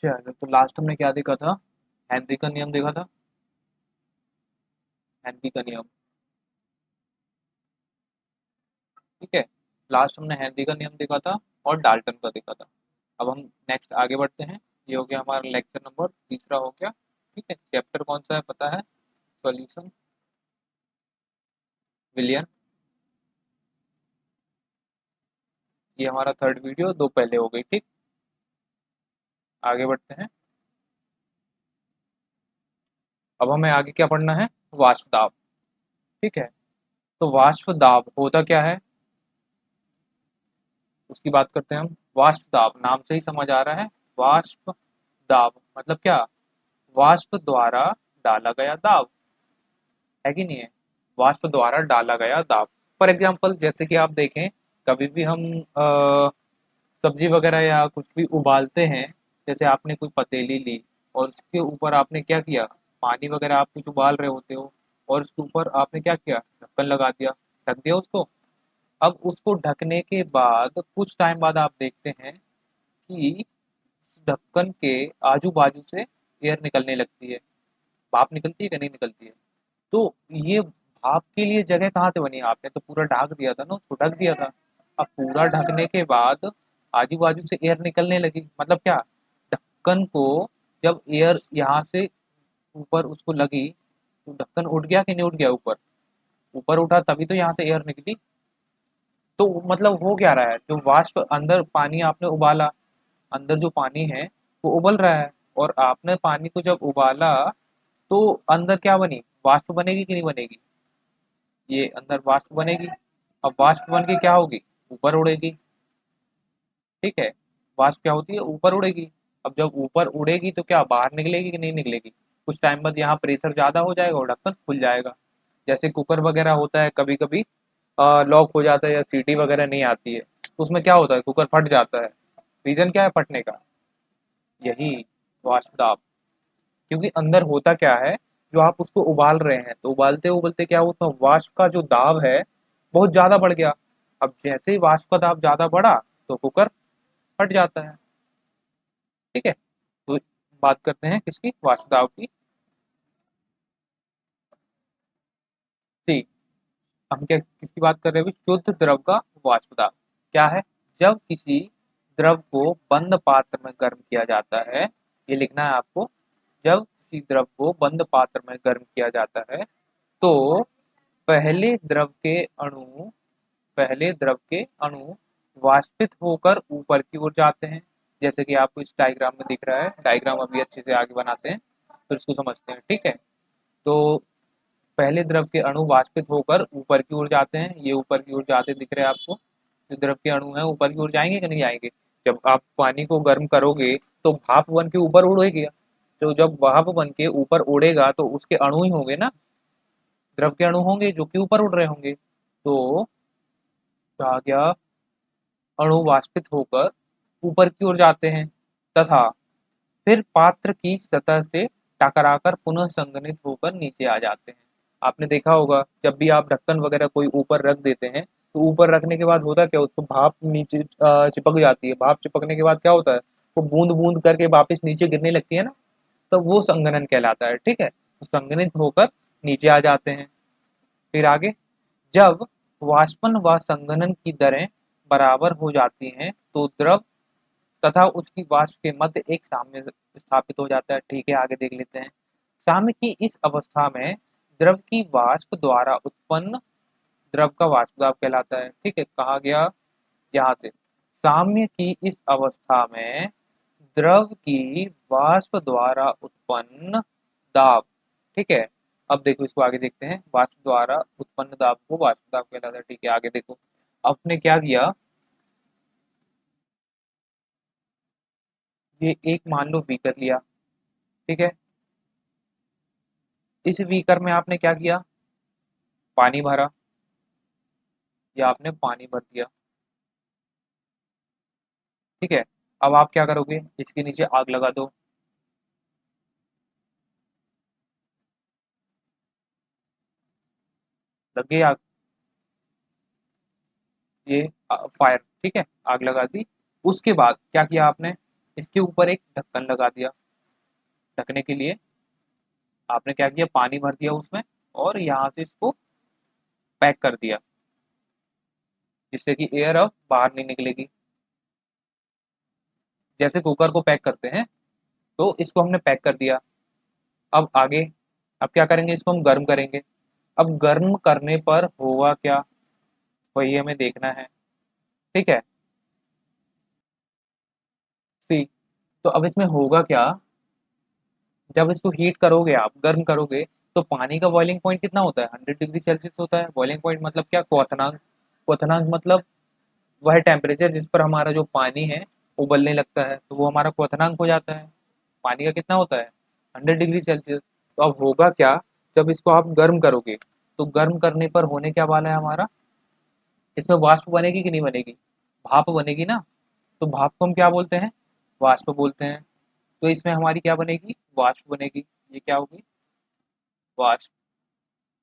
चलो तो लास्ट हमने क्या देखा था? हेनरी का नियम देखा था। हेनरी का नियम। ठीक है। लास्ट हमने हेनरी का नियम देखा था और डाल्टन का देखा था। अब हम नेक्स्ट आगे बढ़ते हैं। ये हो गया हमारा लेक्चर नंबर तीसरा हो गया। ठीक है, चैप्टर कौन सा है पता है? सॉल्यूशन। विलियन। ये हमारा थर्ड वीडियो, दो पहले हो गई। ठीक। आगे बढ़ते हैं। अब हमें आगे क्या पढ़ना है? वाष्प दाब। ठीक है। तो वाष्प दाब होता क्या है, उसकी बात करते हैं हम। वाष्प दाब नाम से ही समझ आ रहा है। वाष्प दाब मतलब क्या? वाष्प द्वारा डाला गया दाब, है कि नहीं है? वाष्प द्वारा डाला गया दाब। फॉर एग्जाम्पल जैसे कि आप देखें, कभी भी हम सब्जी वगैरह या कुछ भी उबालते हैं, जैसे आपने कोई पतीली ली और उसके ऊपर आपने क्या किया, पानी वगैरह आप कुछ उबाल रहे होते हो और उसके ऊपर आपने क्या किया, ढक्कन लगा दिया, ढक दिया उसको। अब उसको ढकने के बाद कुछ टाइम बाद आप देखते हैं कि ढक्कन के आजू बाजू से एयर निकलने लगती है। भाप निकलती है कि नहीं निकलती है? तो ये भाप के लिए जगह कहाँ से बनी? आपने तो पूरा ढक दिया था ना, उसको ढक दिया था। अब पूरा ढकने के बाद आजू बाजू से एयर निकलने लगी, मतलब क्या? ढक्कन को जब एयर यहाँ से ऊपर उसको लगी तो ढक्कन उठ गया कि नहीं उठ गया? ऊपर ऊपर उठा तभी तो यहाँ से एयर निकली। तो मतलब हो क्या रहा है, जो वाष्प अंदर पानी आपने उबाला, अंदर जो पानी है वो उबल रहा है। और आपने पानी को जब उबाला तो अंदर क्या बनी? वाष्प बनेगी कि नहीं बनेगी? ये अंदर वाष्प बनेगी। अब वाष्प बन के क्या होगी? ऊपर उड़ेगी। ठीक है। वाष्प क्या होती है? ऊपर उड़ेगी। अब जब ऊपर उड़ेगी तो क्या बाहर निकलेगी कि नहीं निकलेगी? कुछ टाइम बाद यहाँ प्रेशर ज़्यादा हो जाएगा और ढक्कन खुल जाएगा। जैसे कुकर वगैरह होता है, कभी कभी लॉक हो जाता है या सीटी वगैरह नहीं आती है, तो उसमें क्या होता है, कुकर फट जाता है। रीजन क्या है फटने का? यही वाष्प दाब। क्योंकि अंदर होता क्या है, जो आप उसको उबाल रहे हैं तो उबालते उबालते क्या हुआ, उसमें वाष्प का जो दाब है बहुत ज्यादा बढ़ गया। अब जैसे ही वाष्प का दाब ज्यादा बढ़ा तो कुकर फट जाता है। ठीक है। तो बात करते हैं किसकी? वाष्प दाब की। ठीक। हम क्या किसकी बात कर रहे हैं अभी? शुद्ध द्रव का वाष्प दाब क्या है? जब किसी द्रव को बंद पात्र में गर्म किया जाता है, ये लिखना है आपको। जब किसी द्रव को बंद पात्र में गर्म किया जाता है तो पहले द्रव के अणु पहले द्रव के अणु वाष्पित होकर ऊपर की ओर जाते हैं। जैसे कि आपको इस डायग्राम में दिख रहा है, डायग्राम अभी अच्छे से आगे बनाते हैं फिर इसको समझते हैं। ठीक है। तो पहले द्रव के अणु वाष्पित होकर ऊपर की ओर जाते हैं, ये ऊपर की ओर जाते दिख रहे हैं आपको। जो द्रव के अणु हैं ऊपर की ओर जाएंगे कि नहीं जाएंगे? जब आप पानी को गर्म करोगे तो भाप बन के ऊपर उड़ेगा। तो जब भाप बन के ऊपर उड़ेगा तो उसके अणु ही होंगे ना, द्रव के अणु होंगे जो कि ऊपर उड़ रहे होंगे। तो कहा गया अणु वाष्पित होकर ऊपर की ओर जाते हैं तथा फिर पात्र की सतह से टकराकर पुनः संघनित होकर नीचे आ जाते हैं। आपने देखा होगा जब भी आप ढक्कन वगैरह कोई ऊपर रख देते हैं तो ऊपर रखने के बाद होता क्या, उसको भाप नीचे चिपक जाती है। भाप चिपकने के बाद क्या होता है, वो बूंद बूंद करके वापस नीचे गिरने लगती है ना, तो वो संघनन कहलाता है। ठीक है, तो संघनित होकर नीचे आ जाते हैं। फिर आगे, जब वाष्पन व संघनन की दरें बराबर हो जाती हैं तो द्रव तथा उसकी वाष्प के मध्य एक साम्य स्थापित हो जाता है। ठीक है, आगे देख लेते हैं। साम्य की इस अवस्था में द्रव की वाष्प द्वारा उत्पन्न द्रव का वाष्प दाब कहलाता है। ठीक है, कहा गया यहाँ से साम्य की इस अवस्था में द्रव की वाष्प द्वारा उत्पन्न दाब। ठीक है। अब देखो इसको आगे देखते हैं, वाष्प द्वारा उत्पन्न दाब को वाष्प दाब कहलाता है। ठीक है, आगे देखो। आपने क्या किया, ये एक मान लो बीकर लिया। ठीक है। इस बीकर में आपने क्या किया, पानी भरा, या आपने पानी भर दिया। ठीक है। अब आप क्या करोगे, इसके नीचे आग लगा दो। लग गई आग, ये फायर। ठीक है, आग लगा दी। उसके बाद क्या किया आपने, इसके ऊपर एक ढक्कन लगा दिया। ढकने के लिए आपने क्या किया, पानी भर दिया उसमें और यहाँ से इसको पैक कर दिया, जिससे कि एयर अब बाहर नहीं निकलेगी। जैसे कुकर को पैक करते हैं, तो इसको हमने पैक कर दिया। अब आगे, अब क्या करेंगे, इसको हम गर्म करेंगे। अब गर्म करने पर होगा क्या, वही हमें देखना है। ठीक है, सी। तो अब इसमें होगा क्या, जब इसको हीट करोगे आप, गर्म करोगे, तो पानी का बॉइलिंग पॉइंट कितना होता है, 100 डिग्री सेल्सियस होता है। बॉइलिंग पॉइंट मतलब क्या, क्वथनांक। क्वथनांक मतलब वह टेम्परेचर जिस पर हमारा जो पानी है उबलने लगता है, तो वो हमारा क्वथनांक हो जाता है। पानी का कितना होता है, 100 डिग्री सेल्सियस। तो अब होगा क्या, जब इसको आप गर्म करोगे, तो गर्म करने पर होने क्या वाला है हमारा, इसमें वाष्प बनेगी कि नहीं बनेगी, भाप बनेगी ना। तो भाप को हम क्या बोलते हैं, वाष्प बोलते हैं। तो इसमें हमारी क्या बनेगी, वाष्प बनेगी। ये क्या होगी, वाष्प,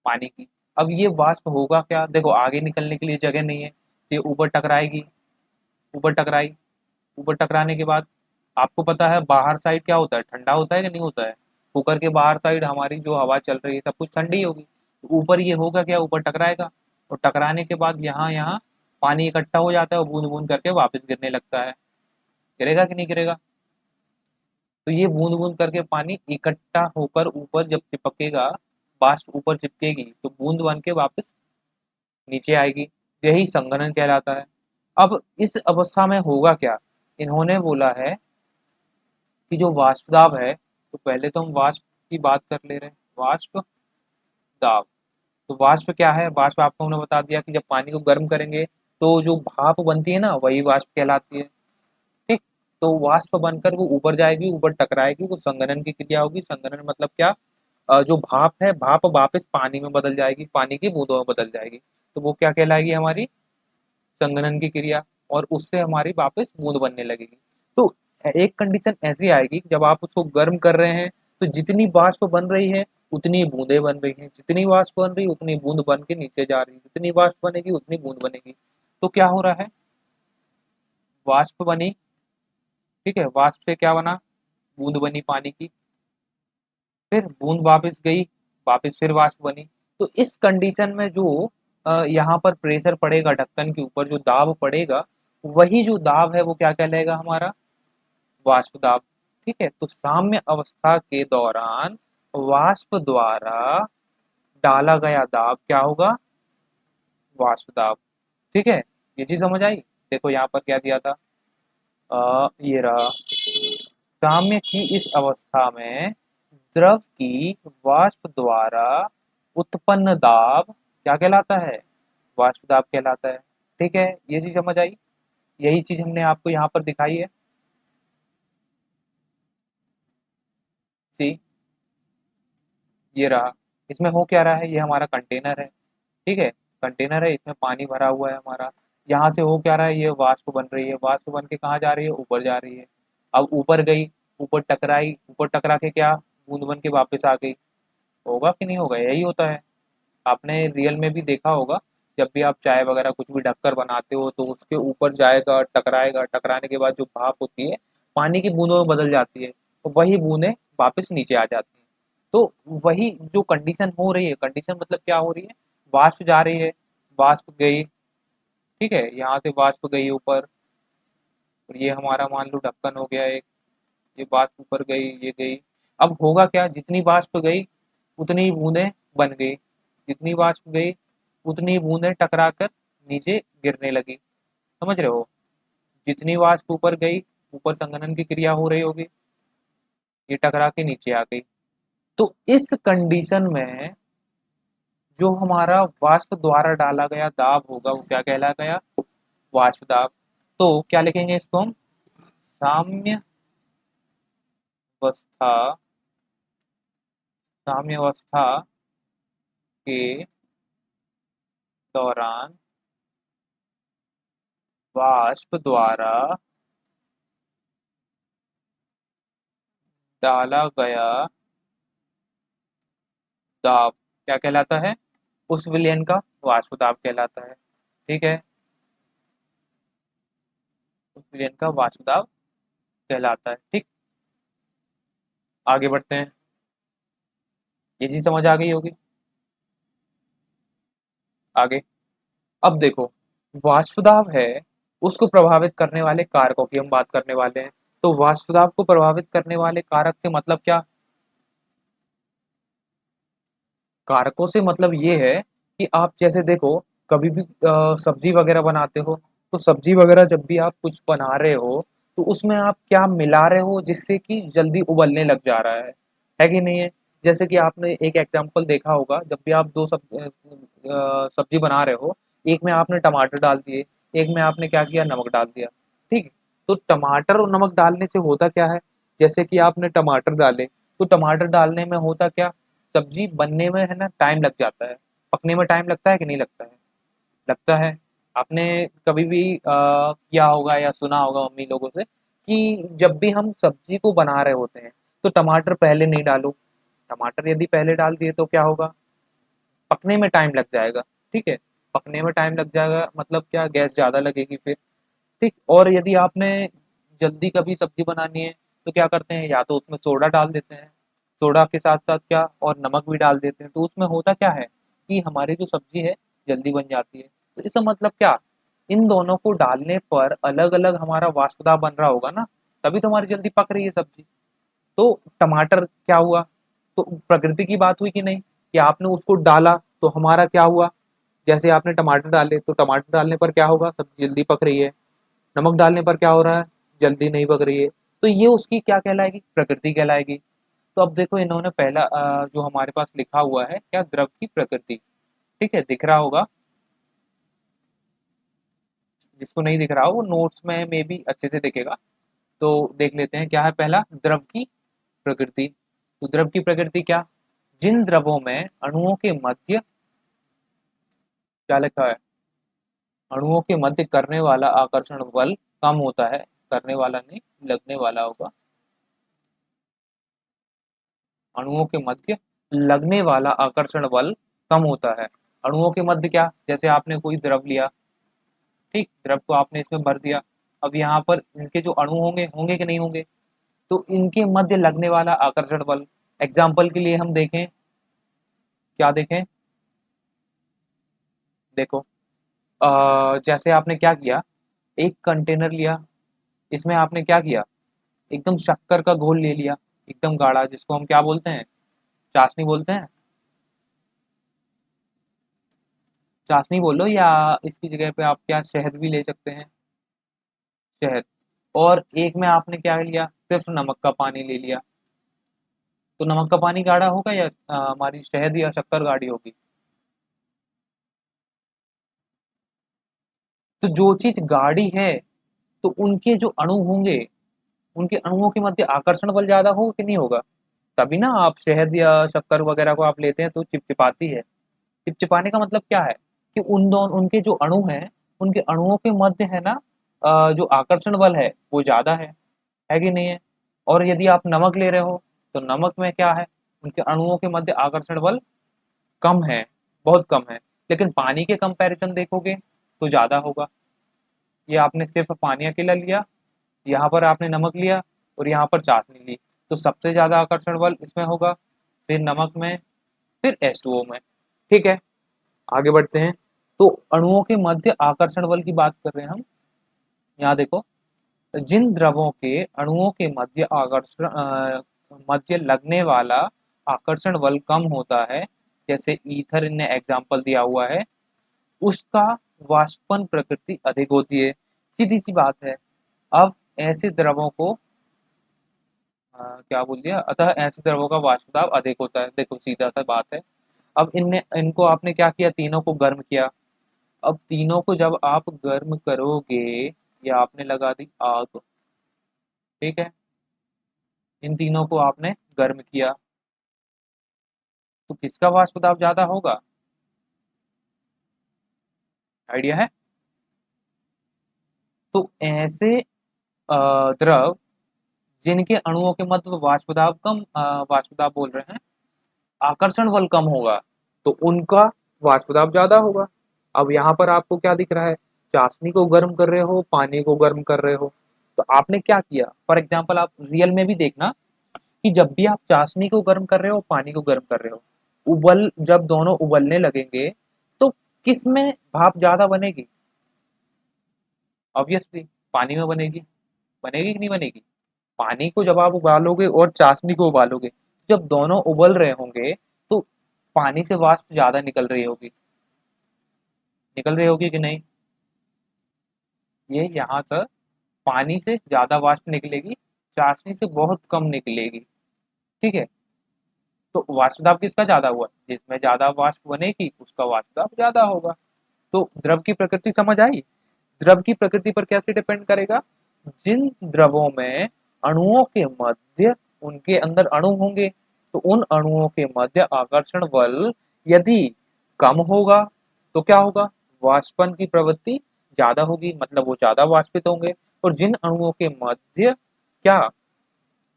पानी की। अब ये वाष्प होगा क्या, देखो आगे निकलने के लिए जगह नहीं है, तो ये ऊपर टकराएगी। ऊपर टकराई, ऊपर टकराने के बाद आपको पता है बाहर साइड क्या होता है, ठंडा होता है कि नहीं होता है। कुकर के बाहर साइड हमारी जो हवा चल रही है सब कुछ ठंडी होगी। तो ऊपर ये होगा क्या, ऊपर टकराएगा, और टकराने के बाद यहाँ यहाँ पानी इकट्ठा हो जाता है और बूंद बूंद करके वापस गिरने लगता है। गिरेगा कि नहीं गिरेगा। तो ये बूंद बूंद करके पानी इकट्ठा होकर ऊपर जब चिपकेगा, वाष्प ऊपर चिपकेगी, तो बूंद बन के वापस नीचे आएगी। यही संघनन कहलाता है। अब इस अवस्था में होगा क्या, इन्होंने बोला है कि जो वाष्प दाब है, तो पहले तो हम वाष्प की बात कर ले रहे हैं, वाष्प दाब। तो वाष्प क्या है, वाष्प आपको हमने बता दिया कि जब पानी को गर्म करेंगे, तो जो भाप बनती है ना, वही वाष्प कहलाती है। ठीक। तो वाष्प बनकर वो ऊपर जाएगी, ऊपर टकराएगी, वो संघनन की क्रिया होगी। संघनन मतलब क्या, जो भाप है, भाप वापस पानी में बदल जाएगी, पानी की बूंदों में बदल जाएगी। तो वो क्या कहलाएगी, हमारी संघनन की क्रिया। और उससे हमारी वापस बूंद बनने लगेगी। तो एक कंडीशन ऐसी आएगी कि जब आप उसको गर्म कर रहे हैं, तो जितनी वाष्प बन रही है उतनी बूंदें बन रही हैं, जितनी वाष्प बन रही है उतनी बूंद बन के नीचे जा रही है, जितनी वाष्प बनेगी उतनी बूंद बनेगी। तो क्या हो रहा है, वाष्प बनी, ठीक है, वाष्प से क्या बना, बूंद बनी पानी की, फिर बूंद वापस गई, वापस फिर वाष्प बनी। तो इस कंडीशन में जो यहाँ पर प्रेशर पड़ेगा, ढक्कन के ऊपर जो दाब पड़ेगा, वही जो दाब है वो क्या कहलाएगा, हमारा वाष्प दाब। ठीक है, तो साम्य अवस्था के दौरान वाष्प द्वारा डाला गया दाब क्या होगा, वाष्प दाब। ठीक है, ये चीज समझ आई। देखो यहाँ पर क्या दिया था, ये रहा, साम्य की इस अवस्था में द्रव की वाष्प द्वारा उत्पन्न दाब क्या कहलाता है, वाष्प दाब कहलाता है। ठीक है, ये चीज समझ आई। यही चीज हमने आपको यहाँ पर दिखाई है। सी, ये रहा। इसमें हो क्या रहा है, ये हमारा कंटेनर है। ठीक है, कंटेनर है, इसमें पानी भरा हुआ है हमारा। यहाँ से हो क्या रहा है, ये वाष्प बन रही है, वाष्प बन के कहाँ जा रही है, ऊपर जा रही है। अब ऊपर गई, ऊपर टकराई, ऊपर टकरा के क्या, बूंद बन के वापस आ गई। होगा कि नहीं होगा, यही होता है। आपने रियल में भी देखा होगा, जब भी आप चाय वगैरह कुछ भी ढककर बनाते हो, तो उसके ऊपर जाएगा, टकराएगा, टकराने के बाद जो भाप होती है पानी की बूंदों में बदल जाती है, तो वही बूंदें वापस नीचे आ जाती हैं। तो वही जो कंडीशन हो रही है, कंडीशन मतलब क्या हो रही है, वाष्प जा रही है, वाष्प गई, ठीक है, यहाँ से वाष्प गई ऊपर, और ये हमारा मान लो ढक्कन हो गया एक, ये वाष्प ऊपर गई, ये गई। अब होगा क्या, जितनी वाष्प गई उतनी बूंदें बन गई, जितनी वाष्प गई उतनी बूंदें टकरा कर नीचे गिरने लगी। समझ रहे हो, जितनी वाष्प ऊपर गई, ऊपर संघनन की क्रिया हो रही होगी, ये टकरा के नीचे आ गई। तो इस कंडीशन में जो हमारा वाष्प द्वारा डाला गया दाब होगा वो क्या कहला गया, वाष्प दाब। तो क्या लिखेंगे इसको हम, साम्य अवस्था, साम्य अवस्था के दौरान वाष्प द्वारा डाला गया दाब क्या कहलाता है, उस विलयन का वाष्प दाब कहलाता है। ठीक है, उस विलयन का वाष्प दाब कहलाता है। ठीक, आगे बढ़ते हैं। ये चीज समझ आ गई होगी। आगे, अब देखो, वाष्प दाब है, उसको प्रभावित करने वाले कारकों की हम बात करने वाले हैं। तो वाष्प दाब को प्रभावित करने वाले कारक से मतलब क्या? कारकों से मतलब ये है कि आप जैसे देखो, कभी भी सब्जी वगैरह बनाते हो, तो सब्जी वगैरह जब भी आप कुछ बना रहे हो, तो उसमें आप क्या मिला रहे हो जिससे कि जल्दी उबलने लग जा रहा है कि नहीं है? जैसे कि आपने एक एग्जांपल देखा होगा, जब भी आप सब्जी बना रहे हो, एक में आपने टमाटर डाल दिए, एक में आपने क्या किया, नमक डाल दिया। ठीक, तो टमाटर और नमक डालने से होता क्या है? जैसे कि आपने टमाटर डाले, तो टमाटर डालने में होता क्या, सब्जी बनने में है ना टाइम लग जाता है, पकने में टाइम लगता है कि नहीं लगता है? लगता है। आपने कभी भी किया होगा या सुना होगा मम्मी लोगों से कि जब भी हम सब्जी को बना रहे होते हैं, तो टमाटर पहले नहीं डालो। टमाटर यदि पहले डाल दिए तो क्या होगा, पकने में टाइम लग जाएगा। ठीक है, पकने में टाइम लग जाएगा मतलब क्या, गैस ज़्यादा लगेगी फिर। ठीक, और यदि आपने जल्दी कभी सब्जी बनानी है, तो क्या करते हैं, या तो उसमें सोडा डाल देते हैं, सोडा के साथ साथ क्या, और नमक भी डाल देते हैं, तो उसमें होता क्या है कि हमारी जो सब्जी है जल्दी बन जाती है। तो इसका मतलब क्या, इन दोनों को डालने पर अलग अलग हमारा वाष्प दाब बन रहा होगा ना, तभी तो हमारी जल्दी पक रही है सब्जी। तो टमाटर क्या हुआ, तो प्रकृति की बात हुई कि नहीं, कि आपने उसको डाला तो हमारा क्या हुआ, जैसे आपने टमाटर डाले, तो टमाटर डालने पर क्या होगा, सब्जी जल्दी पक रही है। नमक डालने पर क्या हो रहा है, जल्दी नहीं पक रही है। तो ये उसकी क्या कहलाएगी, प्रकृति कहलाएगी। तो अब देखो, इन्होंने पहला जो हमारे पास लिखा हुआ है क्या, द्रव की प्रकृति। ठीक है, दिख रहा होगा, जिसको नहीं दिख रहा हो वो नोट्स में भी अच्छे से दिखेगा। तो देख लेते हैं क्या है, पहला द्रव की प्रकृति। तो द्रव की प्रकृति क्या, जिन द्रवों में अणुओं के मध्य, क्या लिखा है, अणुओं के मध्य करने वाला आकर्षण बल कम होता है, करने वाला नहीं, लगने वाला होगा, अणुओं के मध्य लगने वाला आकर्षण बल कम होता है। अणुओं के मध्य क्या, जैसे आपने कोई द्रव लिया, ठीक, द्रव को आपने इसमें भर दिया, अब यहाँ पर इनके जो अणु होंगे होंगे कि नहीं होंगे, तो इनके मध्य लगने वाला आकर्षण बल, एग्जाम्पल के लिए हम देखें, क्या देखें, देखो, जैसे आपने क्या किया, एक कंटेनर लिया, इसमें आपने क्या किया, एकदम शक्कर का घोल ले लिया, एकदम गाढ़ा, जिसको हम क्या बोलते हैं, चाशनी बोलते हैं। चाशनी बोलो, या इसकी जगह पे आप क्या, शहद भी ले सकते हैं, शहद। और एक में आपने क्या लिया, सिर्फ नमक का पानी ले लिया, तो नमक का पानी गाढ़ा होगा या हमारी शहद या शक्कर गाढ़ी होगी? तो जो चीज गाढ़ी है, तो उनके जो अणु होंगे, उनके अणुओं के मध्य आकर्षण बल ज्यादा होगा कि नहीं होगा? तभी ना आप शहद या शक्कर वगैरह को आप लेते हैं तो चिपचिपाती है। चिपचिपाने का मतलब क्या है, कि उन दोनों, उनके जो अणु हैं, उनके अणुओं के मध्य है ना, जो आकर्षण बल है वो ज्यादा है कि नहीं है? और यदि आप नमक ले रहे हो, तो नमक में क्या है, उनके अणुओं के मध्य आकर्षण बल कम है, बहुत कम है। लेकिन पानी के कंपैरिजन देखोगे तो ज्यादा होगा। ये आपने सिर्फ पानी अकेला लिया, यहाँ पर आपने नमक लिया, और यहाँ पर चाशनी ली, तो सबसे ज्यादा आकर्षण बल इसमें होगा, फिर नमक में, फिर H2O में। ठीक है, आगे बढ़ते हैं। तो अणुओं के मध्य आकर्षण बल की बात कर रहे हैं हम। यहाँ देखो, जिन द्रवों के अणुओं के मध्य लगने वाला आकर्षण बल कम होता है, जैसे ईथर ने एग्जाम्पल दिया हुआ है, उसका वाष्पन प्रकृति अधिक होती है। सीधी सी बात है। अब ऐसे द्रवों को क्या बोल दिया, अतः ऐसे द्रवों का वाष्प दाब अधिक होता है, देखो सीधा सा बात है। अब इनने इनको आपने क्या किया, तीनों को गर्म किया। अब तीनों को जब आप गर्म करोगे, या आपने लगा दी आग, ठीक है, इन तीनों को आपने गर्म किया, तो किसका वाष्प दाब ज्यादा होगा? आइडिया है? तो ऐसे द्रव जिनके अणुओं के मध्य वाष्प दाब कम, वाष्प दाब बोल रहे हैं, आकर्षण बल कम होगा, तो उनका वाष्प दाब ज्यादा होगा। अब यहाँ पर आपको क्या दिख रहा है, चाशनी को गर्म कर रहे हो, पानी को गर्म कर रहे हो, तो आपने क्या किया, फॉर एग्जाम्पल आप रियल में भी देखना कि जब भी आप चाशनी को गर्म कर रहे हो, पानी को गर्म कर रहे हो, जब दोनों उबलने लगेंगे, तो किस में भाप ज्यादा बनेगी? ऑब्वियसली पानी में बनेगी। बनेगी कि नहीं बनेगी? पानी को जब आप उबालोगे और चाशनी को उबालोगे, जब दोनों उबल रहे होंगे, तो पानी से वाष्प ज्यादा निकल रही होगी कि नहीं? ये यहाँ से पानी से ज्यादा वाष्प निकलेगी, चाशनी से बहुत कम निकलेगी। ठीक है, तो वाष्प दाब किसका ज्यादा हुआ? जिसमें ज्यादा वाष्प बनेगी उसका वाष्प दाब ज्यादा होगा। तो द्रव की प्रकृति समझ आई? द्रव की प्रकृति पर कैसे डिपेंड करेगा? जिन द्रवों में अणुओं के मध्य, उनके अंदर अणु होंगे, तो उन अणुओं के मध्य आकर्षण बल यदि कम होगा, तो क्या होगा? वाष्पन की प्रवृत्ति ज्यादा होगी, मतलब वो ज्यादा वाष्पित होंगे। और जिन अणुओं के मध्य क्या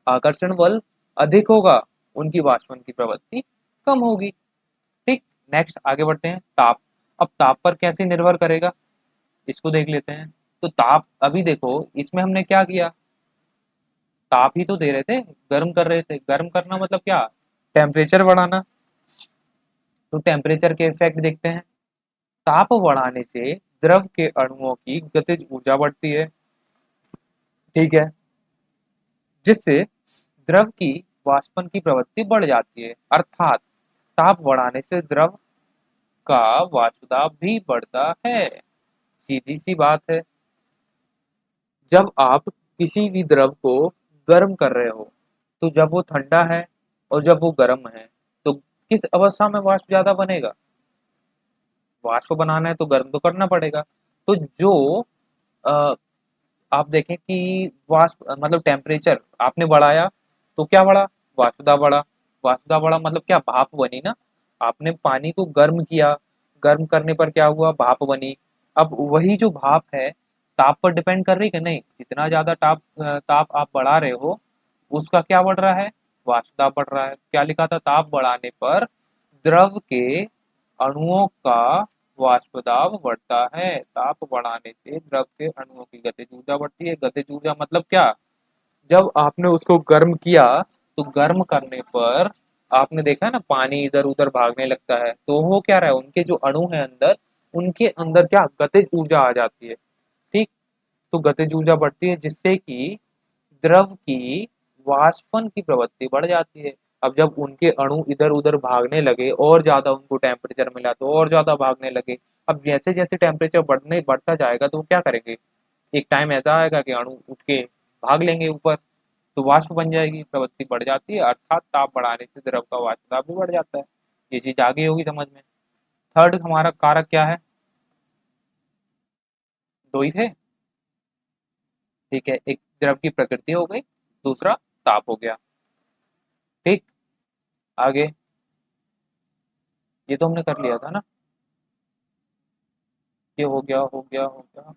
आकर्षण बल अधिक होगा, उनकी वाष्पन की प्रवृत्ति कम होगी। ठीक। नेक्स्ट आगे बढ़ते हैं, ताप। अब ताप पर कैसे निर्भर करेगा, इसको देख लेते हैं। तो ताप, अभी देखो इसमें हमने क्या किया, ताप ही तो दे रहे थे, गर्म कर रहे थे। गर्म करना मतलब क्या? टेम्परेचर बढ़ाना। तो टेम्परेचर के इफेक्ट देखते हैं। ताप बढ़ाने से द्रव के अणुओं की गतिज ऊर्जा बढ़ती है। ठीक है, जिससे द्रव की वाष्पन की प्रवृत्ति बढ़ जाती है। अर्थात ताप बढ़ाने से द्रव का वाष्प दाब भी बढ़ता है। सीधी सी बात है। जब आप किसी भी द्रव को गर्म कर रहे हो, तो जब वो ठंडा है और जब वो गर्म है, तो किस अवस्था में वाष्प ज्यादा बनेगा? वाष्प बनाना है तो गर्म तो करना पड़ेगा। तो जो अ, आप देखें कि वाष्प मतलब टेम्परेचर आपने बढ़ाया, तो क्या बढ़ा? वाष्प दाब बढ़ा। वाष्प दाब बढ़ा मतलब क्या? भाप बनी ना। आपने पानी को गर्म किया, गर्म करने पर क्या हुआ? भाप बनी। अब वही जो भाप है, ताप पर डिपेंड कर रही कि नहीं? जितना ज्यादा ताप आप बढ़ा रहे हो, उसका क्या बढ़ रहा है? वाष्प दाब बढ़ रहा है। क्या लिखा था? ताप बढ़ाने पर द्रव के अणुओं का वाष्प दाब बढ़ता है। ताप बढ़ाने से द्रव के अणुओं की गतिज ऊर्जा बढ़ती है। गतिज ऊर्जा मतलब क्या? जब आपने उसको गर्म किया, तो गर्म करने पर आपने देखा ना, पानी इधर उधर भागने लगता है, तो वो क्या रहा है? उनके जो अणु है अंदर, उनके अंदर क्या गतिज ऊर्जा आ जाती है। ठीक। तो गतिज ऊर्जा बढ़ती है, जिससे कि द्रव की वाष्पन की प्रवृत्ति बढ़ जाती है। अब जब उनके अणु इधर उधर भागने लगे और ज्यादा उनको टेम्परेचर मिला, तो और ज्यादा भागने लगे। अब जैसे जैसे टेम्परेचर बढ़ता जाएगा, तो वो क्या करेंगे? एक टाइम ऐसा आएगा कि अणु उठ के भाग लेंगे ऊपर, तो वाष्प बन जाएगी, प्रवृत्ति बढ़ जाती है। अर्थात ताप बढ़ाने से द्रव का वाष्प दाब भी बढ़ जाता है। ये चीज आ गई होगी समझ में। थर्ड हमारा कारक क्या है? दो ही थे। ठीक है, एक द्रव की प्रकृति हो गई, दूसरा ताप हो गया। ठीक। आगे, ये तो हमने कर लिया था ना। ये हो गया, हो गया, हो गया।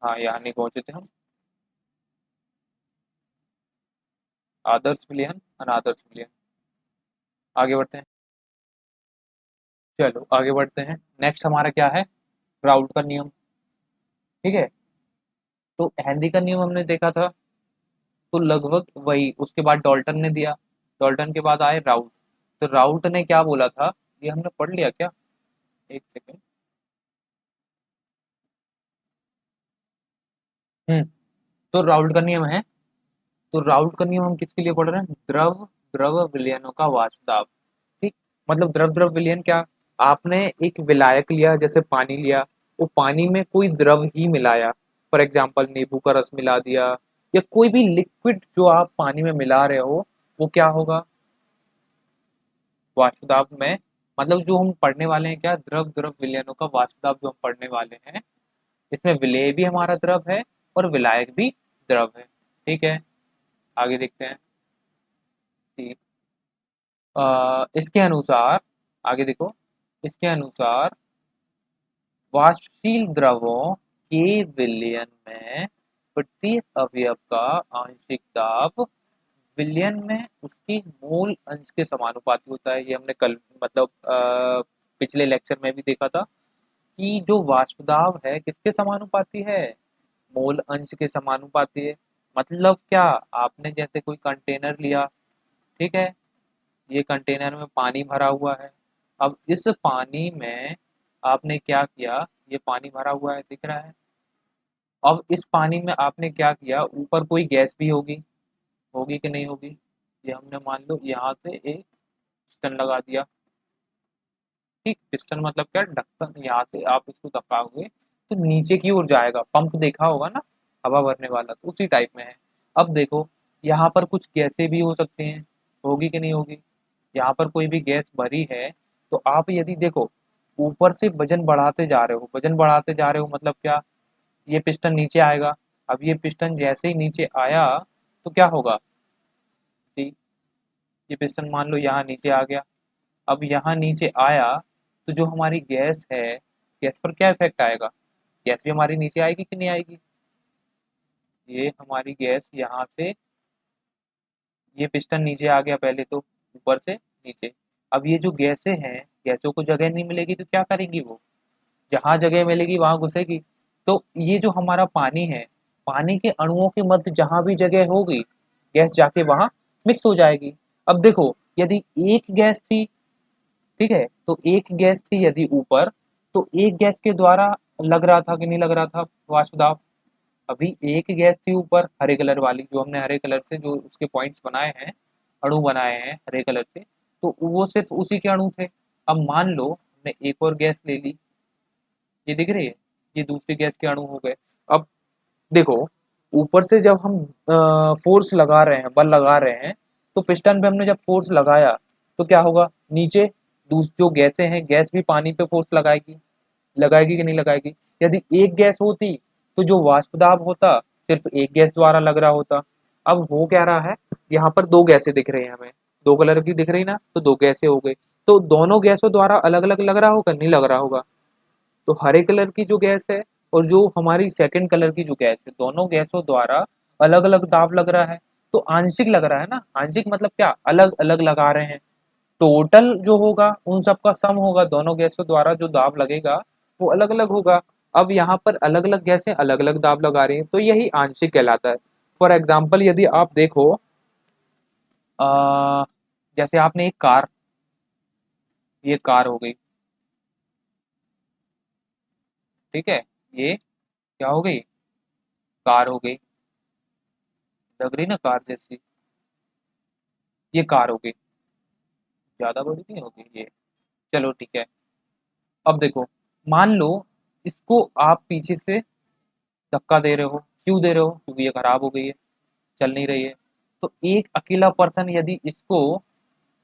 हाँ, यहाँ नहीं पहुंचे थे हम। आदर्श विलयन, अनादर्श विलयन। आगे बढ़ते हैं। चलो आगे बढ़ते हैं। नेक्स्ट हमारा क्या है? राउल्ट का नियम। ठीक है, तो हेनरी का नियम हमने देखा था, तो लगभग वही उसके बाद डॉल्टन ने दिया। डॉल्टन के बाद आए राउल्ट। तो राउल्ट ने क्या बोला था? ये हमने पढ़ लिया क्या? एक सेकेंड। हम्म। तो राउल्ट का नियम है। तो राउल्ट का नियम हम किसके लिए पढ़ रहे हैं? द्रव द्रव विलयनों का वाष्प दाब। ठीक। मतलब द्रव द्रव विलयन क्या? आपने एक विलायक लिया, जैसे पानी लिया, वो पानी में कोई द्रव ही मिलाया, फॉर एग्जाम्पल नींबू का रस मिला दिया, या कोई भी लिक्विड जो आप पानी में मिला रहे हो, वो क्या होगा? वाष्प दाब में, मतलब जो हम पढ़ने वाले हैं क्या, द्रव द्रव विलयनों का वाष्प दाब जो हम पढ़ने वाले हैं, इसमें विलेय भी हमारा द्रव है और विलायक भी द्रव है। ठीक है, आगे देखते हैं कि इसके अनुसार, आगे देखो, इसके अनुसार वाष्पशील द्रवों के विलयन में प्रत्येक अवयव का आंशिक दाब विलयन में उसकी मूल अंश के समानुपाती होता है। ये हमने कल मतलब पिछले लेक्चर में भी देखा था कि जो वाष्प दाब है किसके समानुपाती है? मोल अंश के समानुपाती है। मतलब क्या, आपने जैसे कोई कंटेनर लिया, ठीक है, ये कंटेनर में पानी भरा हुआ है। अब इस पानी में आपने क्या किया, ये पानी भरा हुआ है दिख रहा है। अब इस पानी में आपने क्या किया, ऊपर कोई गैस भी होगी, होगी कि नहीं होगी। ये हमने मान लो यहाँ से एक पिस्टन लगा दिया। ठीक, पिस्टन मतलब क्या, ढक्कन, यहाँ से आप इसको दबाओगे तो नीचे की ओर जाएगा। पंप देखा होगा ना, हवा भरने वाला, तो उसी टाइप में है। अब देखो, यहाँ पर कुछ गैसें भी हो सकती हैं, होगी कि नहीं होगी। यहाँ पर कोई भी गैस भरी है, तो आप यदि देखो ऊपर से वजन बढ़ाते जा रहे हो, वजन बढ़ाते जा रहे हो मतलब क्या, ये पिस्टन नीचे आएगा। अब ये पिस्टन जैसे ही नीचे आया तो क्या होगा कि ये पिस्टन मान लो यहाँ नीचे आ गया। अब यहाँ नीचे आया तो जो हमारी गैस है, गैस पर क्या इफेक्ट आएगा, गैस भी हमारी नीचे आएगी कि नहीं आएगी। ये हमारी गैस यहाँ से, ये पिस्टन नीचे आ गया पहले तो, ऊपर से नीचे। अब ये जो गैसें हैं, गैसों को जगह नहीं मिलेगी तो क्या करेंगी वो, जहाँ जगह मिलेगी वहां घुसेगी। तो ये जो हमारा पानी है, पानी के अणुओं के मध्य जहां भी जगह होगी, गैस जाके वहां मिक्स हो जाएगी। अब देखो, यदि एक गैस थी, ठीक है, तो एक गैस थी यदि ऊपर, तो एक गैस के द्वारा लग रहा था कि नहीं लग रहा था वाष्प दाब। अभी एक गैस थी ऊपर हरे कलर वाली, जो हमने हरे कलर से जो उसके पॉइंट्स बनाए हैं, अणु बनाए हैं हरे कलर से, तो वो सिर्फ उसी के अणु थे। अब मान लो हमने एक और गैस ले ली, ये दिख रही है, ये दूसरी गैस के अणु हो गए। अब देखो, ऊपर से जब हम फोर्स लगा रहे हैं, बल लगा रहे हैं, तो पिस्टन पे हमने जब फोर्स लगाया तो क्या होगा, नीचे जो गैसें हैं, गैस भी पानी पे फोर्स लगाएगी, लगाएगी कि नहीं लगाएगी। यदि एक गैस होती तो जो वाष्प दाब होता सिर्फ एक गैस द्वारा लग रहा होता। अब हो क्या रहा है, यहाँ पर दो गैसें दिख रही हैं हमें, दो कलर की दिख रही ना, तो दो गैसें हो गई। तो दोनों गैसों द्वारा अलग अलग लग रहा होगा, नहीं लग रहा होगा। तो हरे कलर की जो गैस है और जो हमारी सेकंड कलर की जो गैस है, दोनों गैसों द्वारा अलग अलग दाब लग रहा है। तो आंशिक लग रहा है ना, आंशिक मतलब क्या, अलग अलग लगा रहे हैं। टोटल जो होगा उन सबका सम होगा, दोनों गैसों द्वारा जो दाब लगेगा वो अलग अलग होगा। अब यहाँ पर अलग अलग गैसें अलग अलग दाब लगा रही हैं, तो यही आंशिक कहलाता है। फॉर एग्जाम्पल यदि आप देखो, अ, जैसे आपने एक कार, ये कार हो गई, ठीक है, ये क्या हो गई, कार हो गई, लग रही ना कार जैसी, ये कार हो गई, ज्यादा बड़ी नहीं होगी ये। चलो ठीक है। अब देखो, मान लो इसको आप पीछे से धक्का दे रहे हो, क्यों दे रहे हो, क्योंकि ये खराब हो गई है, चल नहीं रही है। तो एक अकेला पर्सन यदि इसको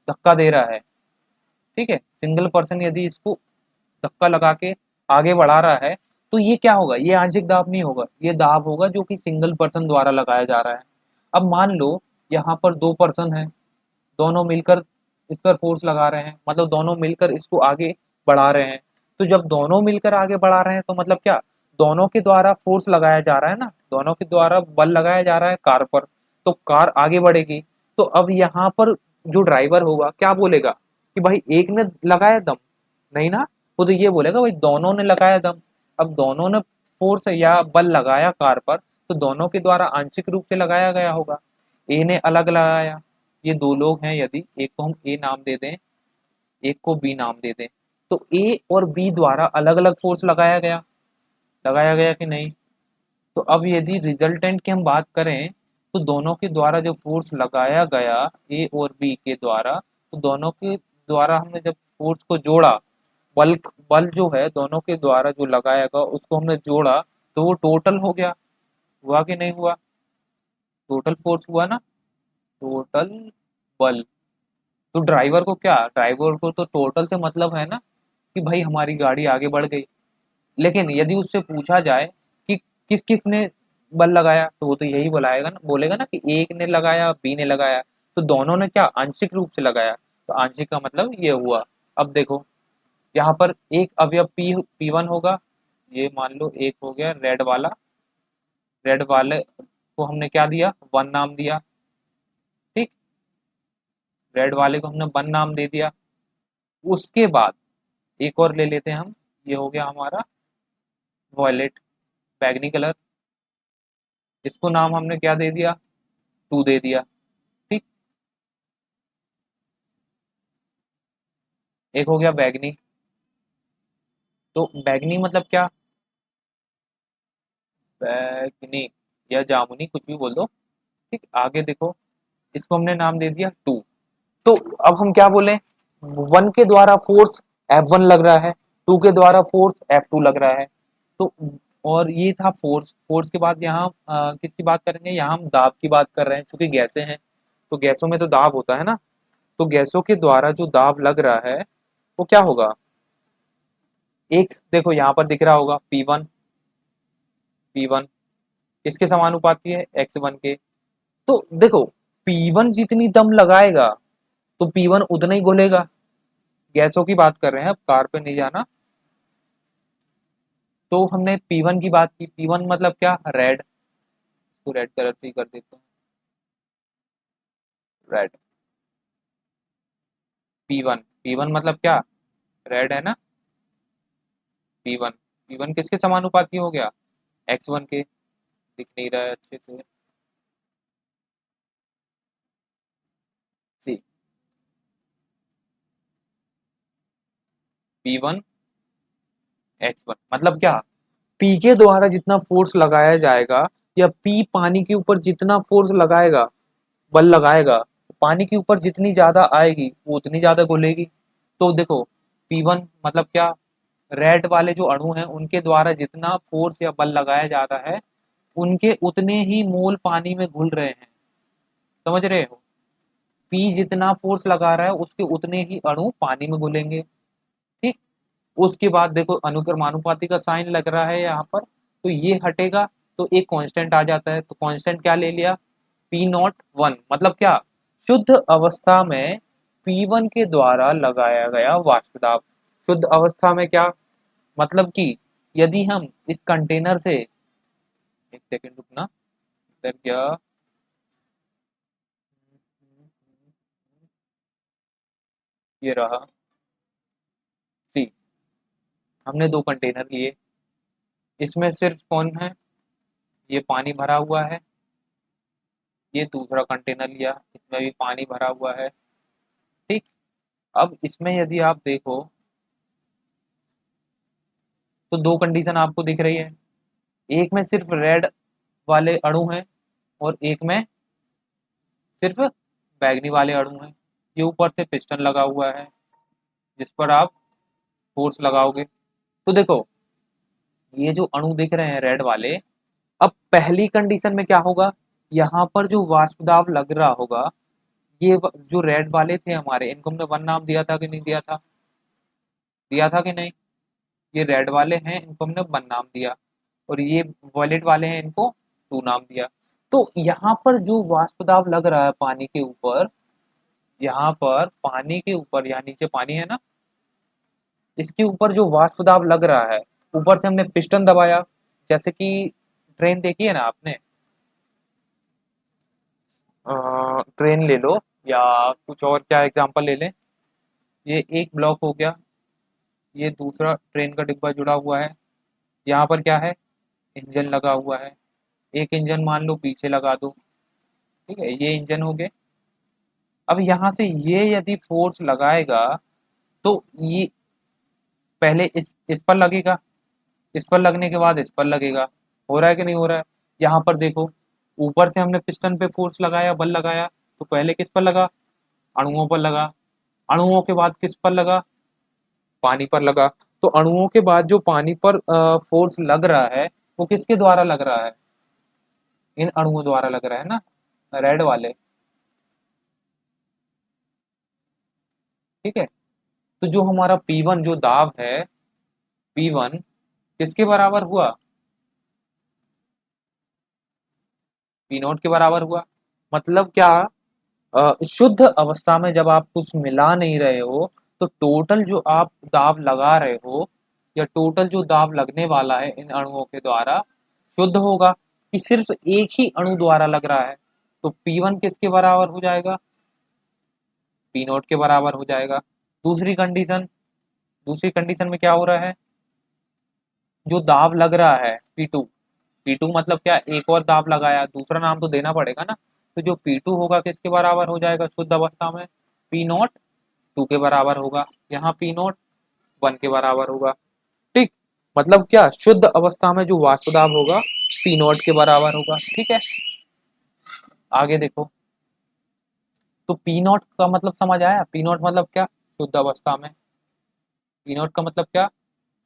धक्का दे रहा है, ठीक है, सिंगल पर्सन यदि इसको धक्का लगा के आगे बढ़ा रहा है, तो ये क्या होगा, ये आंशिक दाब नहीं होगा, ये दाब होगा जो कि सिंगल पर्सन द्वारा लगाया जा रहा है। अब मान लो यहाँ पर दो पर्सन है, दोनों मिलकर इस पर फोर्स लगा रहे हैं, मतलब दोनों मिलकर इसको आगे बढ़ा रहे हैं। तो जब दोनों मिलकर आगे बढ़ा रहे हैं तो मतलब क्या, दोनों के द्वारा फोर्स लगाया जा रहा है ना, दोनों के द्वारा बल लगाया जा रहा है कार पर, तो कार आगे बढ़ेगी। तो अब यहाँ पर जो ड्राइवर होगा क्या बोलेगा कि भाई एक ने लगाया दम, नहीं ना, वो तो ये बोलेगा भाई दोनों ने लगाया दम। अब दोनों ने फोर्स या बल लगाया कार पर, तो दोनों के द्वारा आंशिक रूप से लगाया गया होगा। ए ने अलग लगाया, ये दो लोग हैं, यदि एक को हम ए नाम दे दें, एक को बी नाम दे दें, तो ए और बी द्वारा अलग अलग फोर्स लगाया गया कि नहीं। तो अब यदि रिजल्टेंट की हम बात करें, तो दोनों के द्वारा जो फोर्स लगाया गया ए और बी के द्वारा, तो दोनों के द्वारा हमने जब फोर्स को जोड़ा, बल बल जो है दोनों के द्वारा जो लगाया गया उसको हमने जोड़ा, तो वो टोटल हो गया, हुआ कि नहीं हुआ, टोटल फोर्स हुआ ना, टोटल बल। तो ड्राइवर को क्या, ड्राइवर को तो टोटल से मतलब है ना कि भाई हमारी गाड़ी आगे बढ़ गई। लेकिन यदि उससे पूछा जाए कि किस किस ने बल लगाया, तो वो तो यही बोलाएगा ना, बोलेगा ना कि एक ने लगाया, बी ने लगाया। तो दोनों ने क्या, आंशिक रूप से लगाया, तो आंशिक का मतलब ये हुआ। अब देखो, यहाँ पर एक अवयव P1 होगा, ये मान लो एक हो गया रेड वाला, रेड वाले को हमने क्या दिया, वन नाम दिया, ठीक, रेड वाले को हमने वन नाम दे दिया। उसके बाद एक और ले लेते हैं हम, ये हो गया हमारा वॉयलेट, बैगनी कलर, इसको नाम हमने क्या दे दिया, टू दे दिया। ठीक, एक हो गया बैगनी। तो बैगनी मतलब क्या, बैगनी या जामुनी कुछ भी बोल दो। ठीक, आगे देखो, इसको हमने नाम दे दिया टू। तो अब हम क्या बोले, वन के द्वारा फोर्स F1 लग रहा है, टू के द्वारा फोर्स F2 लग रहा है। तो और ये था फोर्स। फोर्स के बाद यहाँ किसकी बात करेंगे, यहाँ हम दाब की बात कर रहे हैं, क्योंकि गैसें हैं तो गैसों में तो दाब होता है ना। तो गैसों के द्वारा जो दाब लग रहा है वो क्या होगा, एक देखो यहाँ पर दिख रहा होगा P1। P1 किसके समानुपाती है, X1 के। तो देखो, P1 जितनी दम लगाएगा तो P1 उतना ही घुलेगा। गैसों की बात कर रहे हैं, अब कार पे नहीं जाना। तो हमने P1 की बात की, P1 मतलब क्या, रेड। तो रेड कलर से ही कर देते हैं, रेड। P1, P1 मतलब क्या, रेड है ना। P1, P1 किसके समानुपाती हो गया, X1 के। दिख नहीं रहा है अच्छे से, सी। P1 X1 मतलब क्या, P के द्वारा जितना फोर्स लगाया जाएगा, या P पानी के ऊपर जितना फोर्स लगाएगा, बल लगाएगा, पानी के ऊपर जितनी ज्यादा आएगी वो उतनी ज्यादा घुलेगी। तो देखो, P1 मतलब क्या, रेड वाले जो अणु हैं उनके द्वारा जितना फोर्स या बल लगाया जा रहा है, उनके उतने ही मोल पानी में घुल रहे हैं। समझ रहे हो, पी जितना फोर्स लगा रहा है उसके उतने ही अणु पानी में घुलेंगे। ठीक, उसके बाद देखो अनुक्रमानुपाती का साइन लग रहा है यहाँ पर, तो ये हटेगा, तो एक कांस्टेंट आ जाता है। तो कांस्टेंट क्या ले लिया, P01 मतलब क्या, शुद्ध अवस्था में P1 के द्वारा लगाया गया वाष्प दाब। शुद्ध अवस्था में क्या मतलब कि, यदि हम इस कंटेनर से, एक सेकंड रुकना, इधर क्या, ये रहा, सी। हमने दो कंटेनर लिए, इसमें सिर्फ कौन है, ये पानी भरा हुआ है। ये दूसरा कंटेनर लिया, इसमें भी पानी भरा हुआ है। ठीक, अब इसमें यदि आप देखो तो दो कंडीशन आपको दिख रही है, एक में सिर्फ रेड वाले अणु हैं और एक में सिर्फ बैगनी वाले अणु हैं। ये ऊपर से पिस्टन लगा हुआ है जिस पर आप फोर्स लगाओगे। तो देखो, ये जो अणु दिख रहे हैं रेड वाले, अब पहली कंडीशन में क्या होगा, यहाँ पर जो वाष्प दाब लग रहा होगा, जो रेड वाले थे हमारे, इनको हमने वन नाम दिया था कि नहीं दिया था, दिया था कि नहीं। ये रेड वाले हैं, इनको हमने वन नाम दिया, और ये वॉयलेट वाले हैं, इनको टू नाम दिया। तो यहाँ पर जो वाष्प दाब लग रहा है पानी के ऊपर, यहाँ पर पानी के ऊपर, यहाँ नीचे पानी है ना, इसके ऊपर जो वाष्प दाब लग रहा है, ऊपर से हमने पिस्टन दबाया, जैसे कि ट्रेन देखी है ना आपने, ट्रेन ले लो, या कुछ और क्या एग्जांपल ले लें। ये एक ब्लॉक हो गया, ये दूसरा ट्रेन का डिब्बा जुड़ा हुआ है, यहाँ पर क्या है, इंजन लगा हुआ है। एक इंजन मान लो पीछे लगा दो, ठीक है, ये इंजन हो गए। अब यहाँ से ये यदि फोर्स लगाएगा, तो ये पहले इस पर लगेगा, इस पर लगने के बाद इस पर लगेगा। हो रहा है कि नहीं हो रहा है, यहाँ पर देखो, ऊपर से हमने पिस्टन पे फोर्स लगाया, बल लगाया, तो पहले किस पर लगा, अणुओं पर लगा। अणुओं के बाद किस पर लगा, पानी पर लगा। तो अणुओं के बाद जो पानी पर फोर्स लग रहा है, वो किसके द्वारा लग रहा है, इन अणुओं द्वारा लग रहा है ना, रेड वाले। ठीक है, तो जो हमारा P1 जो दाब है, P1 किसके बराबर हुआ, P0 के बराबर हुआ। मतलब क्या, शुद्ध अवस्था में जब आप कुछ मिला नहीं रहे हो, तो टोटल जो आप दाब लगा रहे हो, या टोटल जो दाब लगने वाला है इन अणुओं के द्वारा, शुद्ध होगा, कि सिर्फ एक ही अणु द्वारा लग रहा है। तो P1 किसके बराबर हो जाएगा, P0 के बराबर हो जाएगा। दूसरी कंडीशन, दूसरी कंडीशन में क्या हो रहा है, जो दाब लग रहा है P2, P2 मतलब क्या, एक और दाब लगाया, दूसरा नाम तो देना पड़ेगा ना। तो जो P2 होगा किसके बराबर हो जाएगा शुद्ध अवस्था में, P नॉट 2 के बराबर होगा, यहाँ P नॉट 1 के बराबर होगा। ठीक, मतलब क्या, शुद्ध अवस्था में जो वाष्प दाब होगा P नॉट के बराबर होगा। ठीक है, आगे देखो, तो P नॉट का मतलब समझ आया, P नॉट मतलब क्या, शुद्ध अवस्था में, P नॉट का मतलब क्या,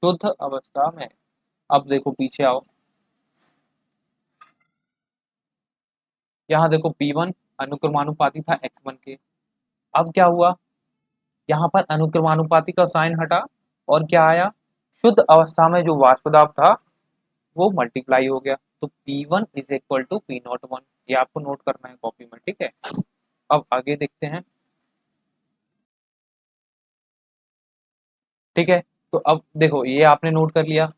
शुद्ध अवस्था में। अब देखो पीछे आओ, यहाँ देखो P1 अनुक्रमानुपाती था X1 के। अब क्या हुआ, यहाँ पर अनुक्रमानुपाती का साइन हटा और क्या आया, शुद्ध अवस्था में जो वाष्प दाब था वो मल्टीप्लाई हो गया। तो P1 is equal to P nought one, ये आपको नोट करना है कॉपी में। ठीक है, अब आगे देखते हैं। ठीक है, तो अब देखो ये आपने नोट कर लिया।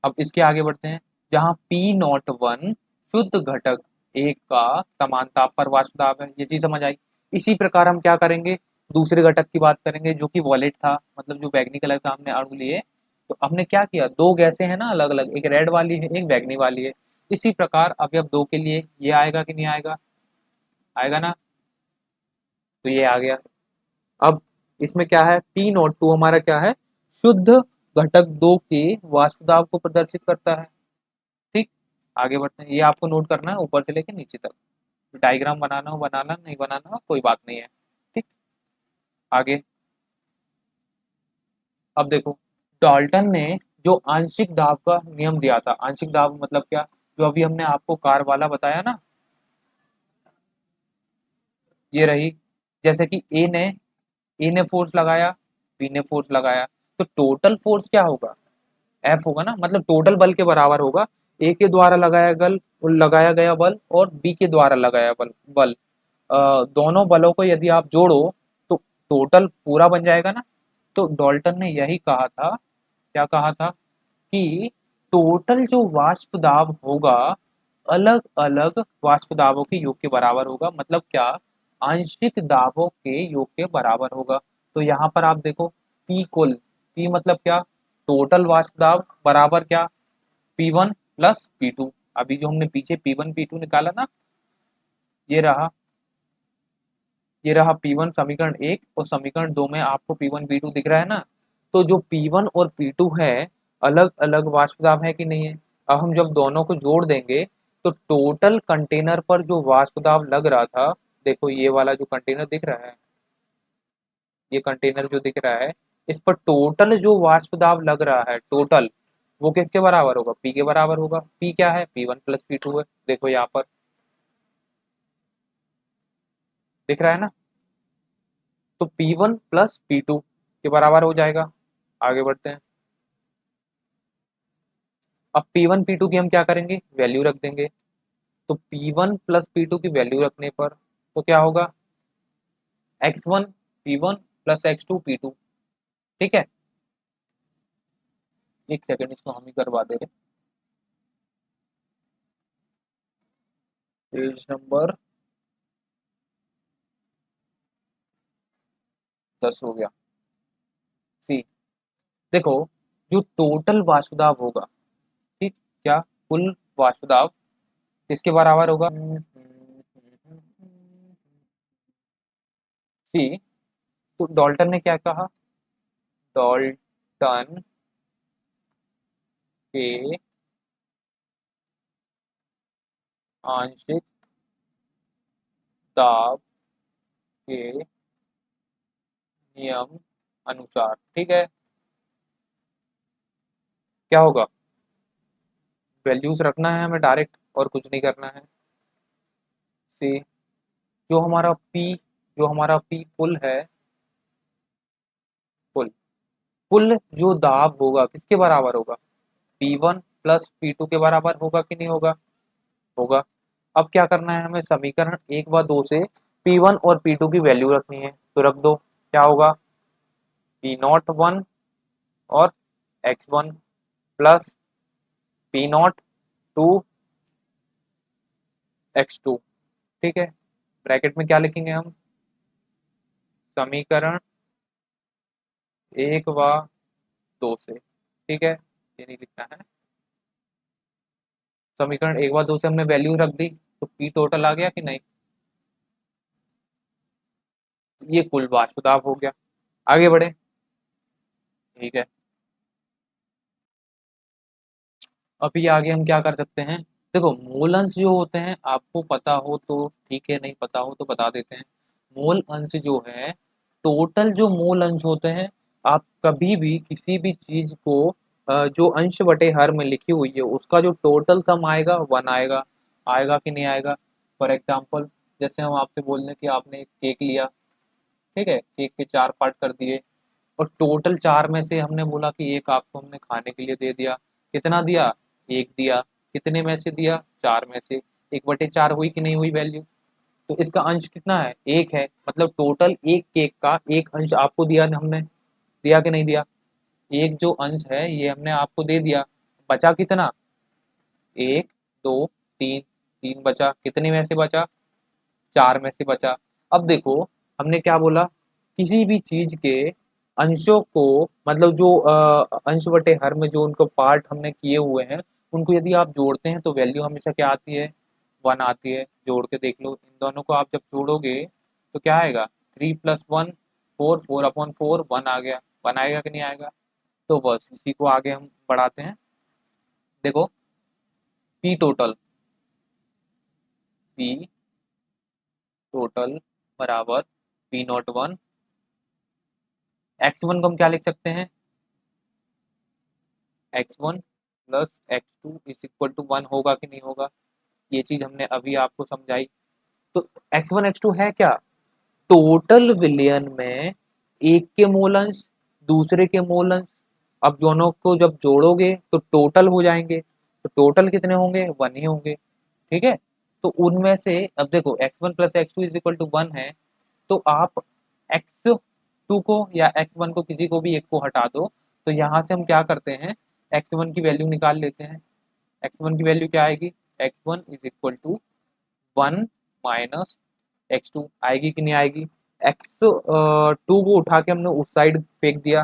अब इसके आगे बढ़ते हैं, जहाँ पी नॉट वन शुद्ध घटक एक का समान ताप पर वाष्प दाब है, ये चीज समझ आई। इसी प्रकार हम क्या करेंगे, दूसरे घटक की बात करेंगे जो कि वॉलेट था, मतलब जो बैगनी कलर का हमने अणु लिए। तो हमने क्या किया, दो गैसें हैं ना अलग अलग, एक रेड वाली है एक बैगनी वाली है। इसी प्रकार अभी अब दो के लिए ये आएगा कि नहीं आएगा, आएगा ना, तो ये आ गया। अब इसमें क्या है, पी नॉट टू हमारा क्या है, शुद्ध घटक दो के वाष्प दाब को प्रदर्शित करता है। ठीक, आगे बढ़ते हैं, ये आपको नोट करना है ऊपर से लेकर नीचे तक, डायग्राम बनाना हो बनाना, नहीं बनाना हो कोई बात नहीं है। ठीक, आगे, अब देखो, डाल्टन ने जो आंशिक दाब का नियम दिया था, आंशिक दाब मतलब क्या, जो अभी हमने आपको कार वाला बताया ना, ये रही, जैसे कि ए ने फोर्स लगाया, बी ने फोर्स लगाया, तो टोटल फोर्स क्या होगा, एफ होगा ना, मतलब टोटल बल के बराबर होगा। ए के द्वारा लगाया गया बल और बी के द्वारा लगाया बल, दोनों बलों को यदि आप जोड़ो तो टोटल पूरा बन जाएगा ना। तो डॉल्टन ने यही कहा था, क्या कहा था, कि टोटल जो वाष्प दाब होगा अलग अलग वाष्प दाबों के योग के बराबर होगा, मतलब क्या, आंशिक दाबों के योग के बराबर होगा। तो यहाँ पर आप देखो, पी कुल, पी मतलब क्या, टोटल वाष्प दाब बराबर क्या, P1 प्लस P2। अभी जो हमने पीछे P1 P2 निकाला ना, ये रहा, ये रहा P1 समीकरण एक, और समीकरण दो में आपको P1 P2 दिख रहा है ना। तो जो P1 और P2 है, अलग अलग वाष्प दाब है कि नहीं है। अब हम जब दोनों को जोड़ देंगे तो टोटल कंटेनर पर जो वाष्प दाब लग रहा था, देखो ये वाला जो कंटेनर दिख रहा है, ये कंटेनर जो दिख रहा है, इस पर टोटल जो वाष्प दाब लग रहा है टोटल, वो किसके बराबर होगा, पी के बराबर होगा। पी क्या है, P1 प्लस P2 है, देखो यहाँ पर दिख रहा है ना। तो P1 प्लस P2 के बराबर हो जाएगा। आगे बढ़ते हैं, अब P1 P2 की हम क्या करेंगे, वैल्यू रख देंगे। तो P1 प्लस P2 की वैल्यू रखने पर तो क्या होगा, X1 P1 plus X2 P2। ठीक है, एक सेकंड इसको हम ही करवा दे रहे, पेज नंबर 10 हो गया। सी, देखो, जो टोटल वाष्प दाब होगा, ठीक, क्या, कुल वाष्प दाब किसके बराबर होगा, सी। तो डॉल्टन ने क्या कहा, डॉल्टन के आंशिक दाब के नियम अनुसार, ठीक है, क्या होगा, वैल्यूज रखना है हमें डायरेक्ट और कुछ नहीं करना है। सी, जो हमारा पी, जो हमारा पी पुल है, पुल, पुल जो दाब होगा किसके बराबर होगा, P1 प्लस P2 के बराबर होगा कि नहीं होगा, होगा। अब क्या करना है हमें, समीकरण एक व दो से P1 और P2 की वैल्यू रखनी है, तो रख दो, क्या होगा, P नॉट वन और X1 plus P not to X2। ठीक है, ब्रैकेट में क्या लिखेंगे हम, समीकरण एक व दो से, ठीक है, ये नहीं लिखना है, समीकरण 1 व 2 से हमने वैल्यू रख दी, तो पी टोटल आ गया कि नहीं। ये कुल वाष्प दाब हो गया। आगे बढ़े। ठीक है, अभी आगे हम क्या कर सकते हैं। देखो मूल अंश जो होते हैं, आपको पता हो तो ठीक है, नहीं पता हो तो बता देते हैं। मूल अंश जो है, टोटल जो मूल अंश होते हैं, आप कभी भी किसी भी चीज को जो अंश बटे हर में लिखी हुई है उसका जो टोटल सम आएगा 1 आएगा। आएगा कि नहीं आएगा। फॉर एग्जाम्पल, जैसे हम आपसे बोल रहे कि आपने एक केक लिया, ठीक है, केक के 4 पार्ट कर दिए, और टोटल 4 में से हमने बोला कि एक आपको हमने खाने के लिए दे दिया। कितना दिया। एक दिया। कितने में से दिया। 4 में से। 1/4 हुई कि नहीं हुई वैल्यू। तो इसका अंश कितना है। एक है, मतलब टोटल एक केक का एक अंश आपको दिया हमने। दिया कि नहीं दिया। एक जो अंश है ये हमने आपको दे दिया। बचा कितना। एक, दो, तीन। तीन बचा। कितने में से बचा। 4 में से बचा। अब देखो, हमने क्या बोला, किसी भी चीज के अंशों को, मतलब जो अंश बटे हर में जो उनको पार्ट हमने किए हुए हैं, उनको यदि आप जोड़ते हैं तो वैल्यू हमेशा क्या आती है। 1 आती है। जोड़ के देख लो, इन दोनों को आप जब जोड़ोगे तो क्या आएगा। 3 + 1 4, 4/4 1 आ गया। 1 आएगा कि नहीं आएगा। तो बस इसी को आगे हम बढ़ाते हैं। देखो, पी टोटल, पी टोटल बराबर P01। x1 को हम क्या लिख सकते हैं। x1 plus x2 is equal to 1 होगा कि नहीं होगा। ये चीज हमने अभी आपको समझाई। तो x1 x2 है क्या। टोटल विलयन में एक के मूल अंश, दूसरे के मूल अंश। अब दोनों को जब जोड़ोगे तो टोटल हो जाएंगे, तो टोटल कितने होंगे 1 ही होंगे। ठीक है। तो उनमें से अब देखो x1 plus x2 is equal to 1 है, तो आप x2 को या x1 को किसी को भी एक को हटा दो। तो यहाँ से हम क्या करते हैं, x1 की वैल्यू निकाल लेते हैं। x1 की वैल्यू क्या आएगी। x1 is equal to 1 minus x2 आएगी कि नहीं आएगी। x2 को उठा के हमने उस साइड फेंक दिया,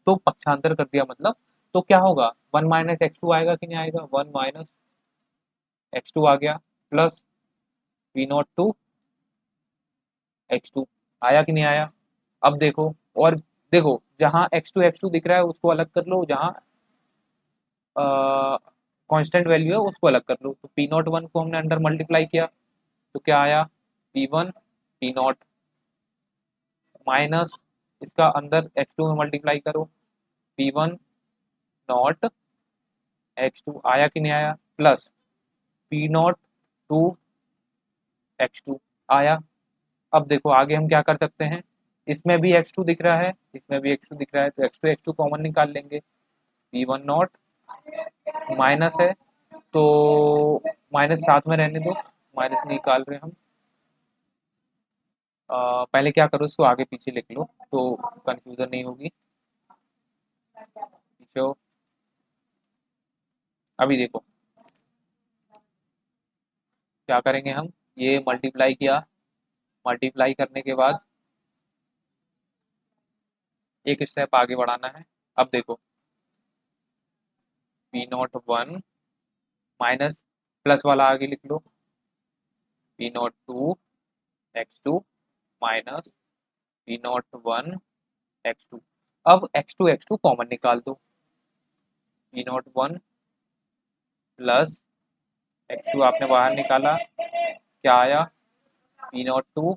तो पक्षांतर कर दिया मतलब। तो क्या होगा 1 माइनस x2 आएगा कि नहीं आएगा। 1 माइनस x2 आ गया, प्लस V02 x2 आया कि नहीं आया। अब देखो, और देखो जहां x2 दिख रहा है उसको अलग कर लो, जहां कांस्टेंट वैल्यू है उसको अलग कर लो। तो P01 को हमने अंडर मल्टीप्लाई किया, तो क्या आया P1 P0 माइनस इसका अंदर x2 में मल्टीप्लाई करो, P1 नॉट x2 आया कि नहीं आया, प्लस P0 टू x2 आया। अब देखो आगे हम क्या कर सकते हैं, इसमें भी x2 दिख रहा है, इसमें भी x2 दिख रहा है, तो x2 x2 कॉमन निकाल लेंगे। P1 नॉट माइनस है, तो माइनस साथ में रहने दो, माइनस निकाल रहे हैं हम। पहले क्या करो, इसको आगे पीछे लिख लो तो कंफ्यूजन नहीं होगी। पीछे हो। अभी देखो क्या करेंगे हम, ये मल्टीप्लाई किया, मल्टीप्लाई करने के बाद एक स्टेप आगे बढ़ाना है। अब देखो P01 माइनस प्लस वाला आगे लिख लो, P02 x2 minus P01 x2। अब x2 कॉमन निकाल दो, P01 प्लस x2 आपने बाहर निकाला, क्या आया P02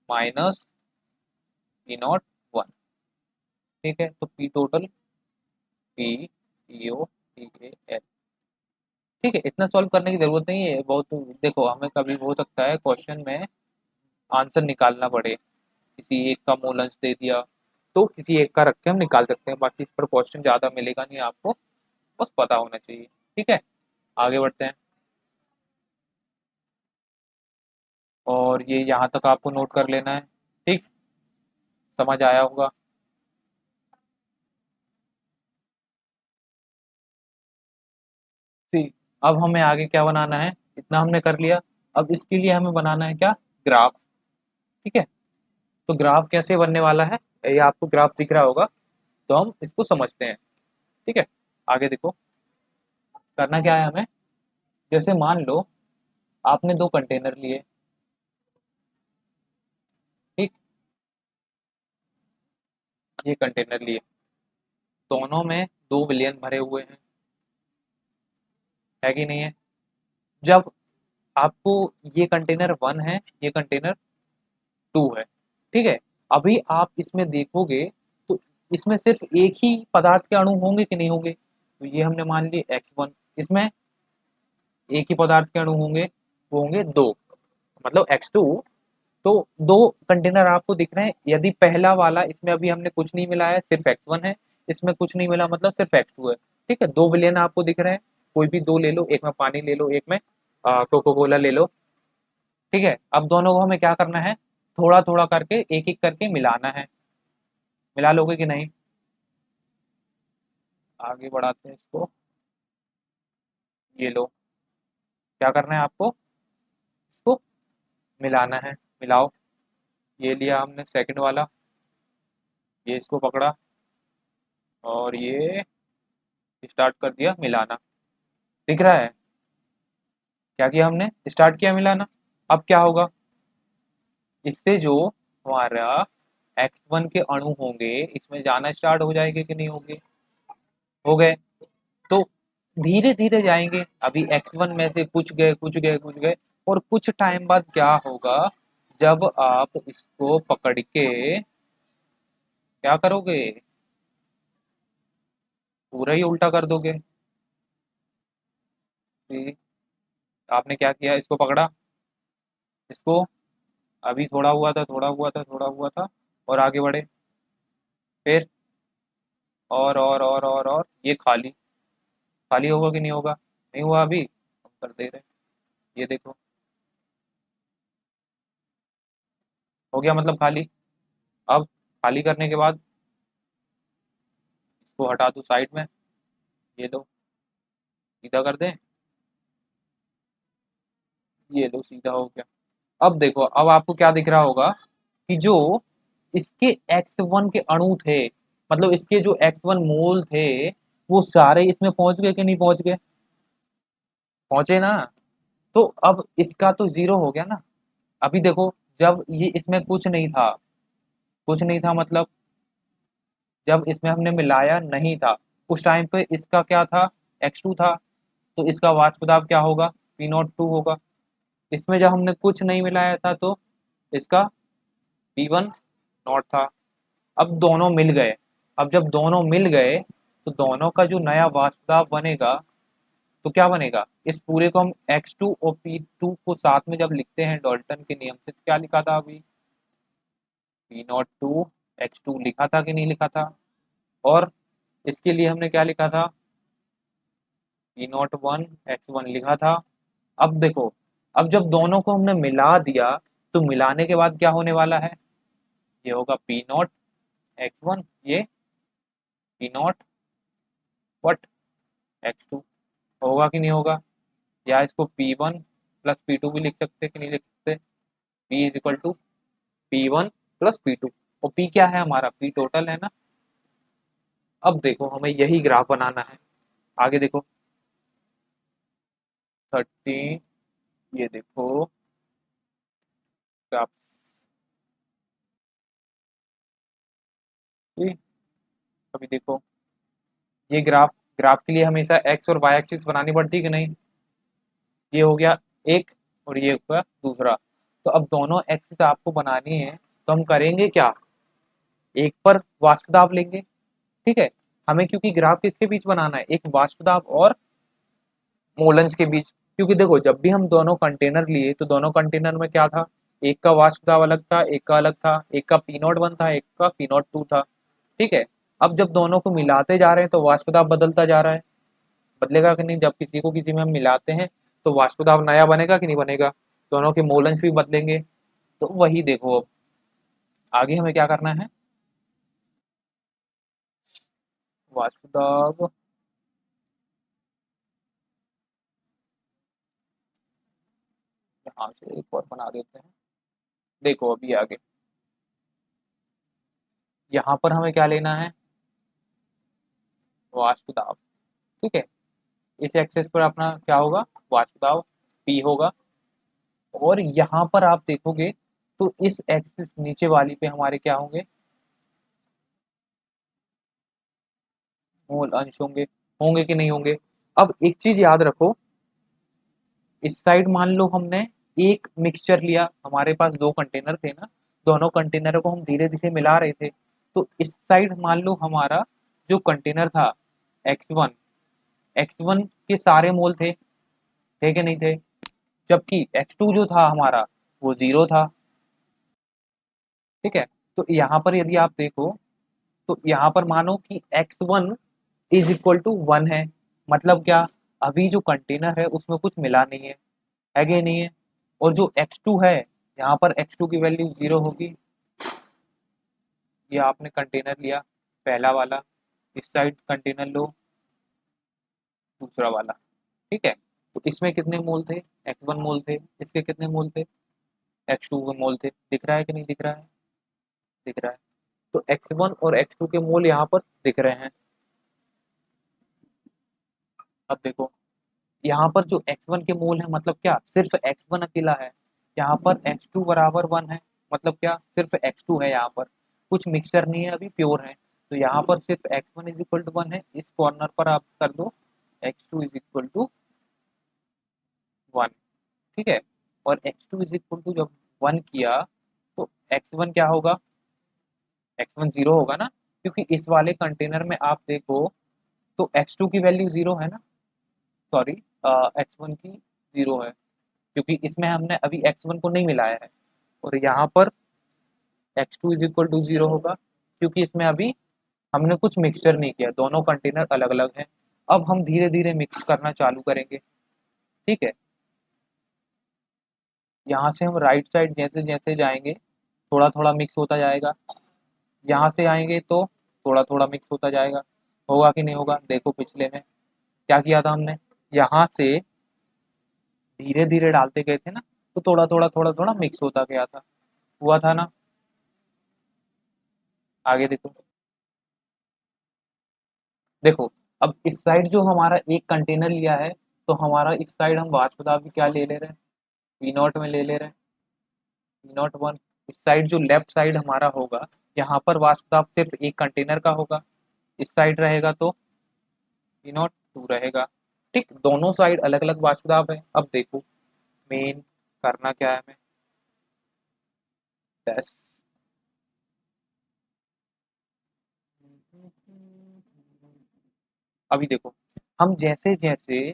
माइनस P01। ठीक है, तो P टोटल P ठीक है, इतना सॉल्व करने की जरूरत नहीं है बहुत। देखो हमें कभी हो सकता है क्वेश्चन में आंसर निकालना पड़े, किसी एक का मूल अंश दे दिया, तो किसी एक का रख के हम निकाल सकते हैं। बाकी इस पर क्वेश्चन ज़्यादा मिलेगा नहीं आपको, बस पता होना चाहिए। ठीक है, आगे बढ़ते हैं। और ये यहाँ तक आपको नोट कर लेना है। ठीक, समझ आया होगा। ठीक, अब हमें आगे क्या बनाना है, इतना हमने कर लिया। अब इसके लिए हमें बनाना है क्या, ग्राफ। ठीक है, तो ग्राफ कैसे बनने वाला है, ये आपको ग्राफ दिख रहा होगा, तो हम इसको समझते हैं। ठीक है, आगे देखो करना क्या है हमें। जैसे मान लो आपने दो कंटेनर लिए, ठीक, ये कंटेनर लिए, दोनों में 2 विलियन भरे हुए हैं, है कि नहीं है? जब आपको ये कंटेनर 1 है, ये कंटेनर 2 है, ठीक है? अभी आप इसमें देखोगे तो इसमें सिर्फ एक ही पदार्थ के अणु होंगे कि नहीं होंगे? तो ये हमने मान लिए x1, इसमें एक ही पदार्थ के अणु होंगे, वो होंगे 2, मतलब x2। तो 2 कंटेनर आपको दिख रहे हैं, यदि पहला वाला इसमें अभी हमने कुछ नहीं मिलाया है, सिर्फ x1 है, इसमें कुछ नहीं मिला मतलब सिर्फ x2 है, ठीक है? 2 विलयन आपको दिख रहे हैं, कोई भी 2 ले लो, एक में पानी ले लो, एक में कोको कोला ले लो, ठीक है? अब दोनों को हमें क्या करना है, थोड़ा-थोड़ा करके, एक-एक करके मिलाना है। मिला लोगे कि नहीं? आगे बढ़ाते हैं इसको, ये लो, क्या करना है आपको? इसको मिलाना है, मिलाओ। ये लिया हमने सेकंड वाला, ये इसको पकड़ा और ये स्टार्ट कर दिया मिलाना। दिख रहा है? क्या किया हमने? स्टार्ट किया मिलाना। अब क्या होगा? इससे जो हमारा x1 के अणु होंगे, इसमें जाना स्टार्ट हो जाएंगे कि नहीं होंगे? हो गए। तो धीरे-धीरे जाएँगे, अभी x1 में से कुछ गए, कुछ गए, कुछ गए, और कुछ टाइम बाद क्या होगा, जब आप इसको पकड़ के क्या करोगे? पूरा ही उल्टा कर दोगे। कि आपने क्या किया, इसको पकड़ा, इसको अभी थोड़ा हुआ था, थोड़ा हुआ था, थोड़ा हुआ था, और आगे बढ़े। फिर और ये खाली, खाली होगा कि नहीं होगा? नहीं हुआ अभी, हम कर दे रहे हैं। ये देखो, हो गया मतलब खाली। अब खाली करने के बाद इसको हटा दो साइड में, ये लो, सीधा कर दें, ये लो सीधा हो गया। अब देखो, अब आपको क्या दिख रहा होगा कि जो इसके x1 के अणु थे, मतलब इसके जो x1 मोल थे, वो सारे इसमें पहुंच गए कि नहीं पहुंच गए? पहुंचे ना? तो अब इसका तो जीरो हो गया ना। अभी देखो, जब ये इसमें कुछ नहीं था, कुछ नहीं था मतलब जब इसमें हमने मिलाया नहीं था, उस टाइम पे इसका क्या था, x2 था, तो इसका वाष्प दाब क्या होगा, P02 होगा। इसमें जब हमने कुछ नहीं मिलाया था तो इसका P1 नॉट था। अब दोनों मिल गए, अब जब दोनों मिल गए तो दोनों का जो नया वाष्प दाब बनेगा, तो क्या बनेगा, इस पूरे को हम x2 और P2 को साथ में जब लिखते हैं डाल्टन के नियम से, तो क्या लिखा था अभी, P02 x2 लिखा था कि नहीं लिखा था? और इसके लिए हमने क्या लिखा था, P01 x1 लिखा था। अब देखो, अब जब दोनों को हमने मिला दिया, तो मिलाने के बाद क्या होने वाला है, ये होगा P0 x1, ये P0 वट x2, होगा कि नहीं होगा? या इसको P1 प्लस P2 भी लिख सकते कि नहीं लिख सकते? P is equal to P1 plus P2, और P क्या है हमारा, P टोटल है ना। अब देखो, हमें यही ग्राफ बनाना है। आगे देखो, 13, ये देखो ग्राफ, ठीक, अभी देखो, ये ग्राफ, ग्राफ के लिए हमेशा एक्स और वाई एक्सिस बनानी पड़ती है कि नहीं? ये हो गया एक, और ये हो गया दूसरा। तो अब दोनों एक्सिस आपको बनानी है, तो हम करेंगे क्या, एक पर वाष्प दाब लेंगे, ठीक है? हमें क्योंकि ग्राफ किसके बीच बनाना है, एक वाष्प दाब और मोलेंस के बीच। क्योंकि देखो, जब भी हम दोनों कंटेनर लिए तो दोनों कंटेनर में क्या था, एक का वाष्प दाब अलग था, एक का अलग था, एक का P01 था, एक का P02 था, ठीक है? अब जब दोनों को मिलाते जा रहे हैं तो वाष्प दाब बदलता जा रहा है, बदलेगा कि नहीं? जब किसी को किसी में हम मिलाते हैं तो वाष्प दाब नया बनेगा कि नहीं बनेगा? दोनों के मोलेंस भी बदलेंगे। तो वही देखो, अब आगे हमें क्या करना है, वाष्प दाब, यहाँ से एक और बना देते हैं। देखो अभी आगे, यहाँ पर हमें क्या लेना है, वाष्प दाब, ठीक है? इस एक्सेस पर अपना क्या होगा, वाष्प दाब P होगा। और यहाँ पर आप देखोगे तो इस एक्सिस नीचे वाली पे हमारे क्या होंगे, मोल अंश होंगे। होंगे कि नहीं होंगे? अब एक चीज याद रखो, इस साइड मान लो हमने एक मिक्सचर लिया, हमारे पास दो कंटेनर थे ना, दोनों कंटेनर को हम धीरे धीरे मिला रहे थे। तो इस साइड मान लो हमारा जो कंटेनर था x1, x1 के सारे मोल थे कि नहीं थे? जबकि x2 जो था हमारा वो 0 था। ठीक है, तो यहाँ पर यदि आप देखो तो यहाँ पर मानो कि x1 इज इक्वल टू 1 है। मतलब क्या, अभी जो कंटेनर है उसमें कुछ मिला नहीं है कि नहीं है? और जो x2 है, यहाँ पर x2 की वैल्यू 0 होगी। ये आपने कंटेनर लिया पहला वाला, इस साइड कंटेनर लो दूसरा वाला। ठीक है, तो इसमें कितने मोल थे? x1 मोल थे। इसके कितने मोल थे? x2 के मोल थे। दिख रहा है कि नहीं दिख रहा है? दिख रहा है। तो x1 और x2 के मोल यहाँ पर दिख रहे हैं। अब देखो, यहाँ पर जो x1 के मोल है मतलब क्या, सिर्फ x1 अकेला है। यहाँ पर x2 बराबर 1 है। मतलब क्या, सिर्फ x2 है यहाँ पर, कुछ मिक्सचर नहीं है, अभी प्योर है। तो यहाँ पर सिर्फ x1 इज इक्वल टू 1 है। इस कॉर्नर पर आप कर दो x2 इज इक्वल टू 1। ठीक है, और x2 इज इक्वल टू जब 1 किया तो x1 क्या होगा? x1 0 होगा ना, क्योंकि इस वाले कंटेनर में आप देखो तो x2 की वैल्यू 0 है ना, सॉरी, x1 की 0 है, क्योंकि इसमें हमने अभी x1 को नहीं मिलाया है। और यहाँ पर x2 इज इक्वल टू 0 होगा, क्योंकि इसमें अभी हमने कुछ मिक्सचर नहीं किया, दोनों कंटेनर अलग अलग हैं। अब हम धीरे धीरे मिक्स करना चालू करेंगे। ठीक है, यहाँ से हम राइट साइड जैसे जैसे जाएंगे थोड़ा थोड़ा मिक्स होता जाएगा। यहाँ से आएंगे तो थोड़ा थोड़ा मिक्स होता जाएगा। होगा कि नहीं होगा? देखो पिछले में क्या किया था हमने, यहाँ से धीरे धीरे डालते गए थे ना, तो थोड़ा थोड़ा मिक्स होता गया था। हुआ था ना? आगे देखो, देखो अब इस साइड जो हमारा एक कंटेनर लिया है, तो हमारा इस साइड हम वाष्प दाब भी क्या ले रहे हैं, वी नॉट में ले रहे हैं, वी नॉट 1। इस साइड जो लेफ्ट साइड हमारा होगा, यहाँ पर वाष्प दाब सिर्फ एक कंटेनर का होगा। इस साइड रहेगा तो वी नॉट 2 रहेगा। ठीक, दोनों साइड अलग अलग वाष्प दाब है। अब देखो मेन करना क्या है हमें, टेस्ट। अभी देखो, हम जैसे जैसे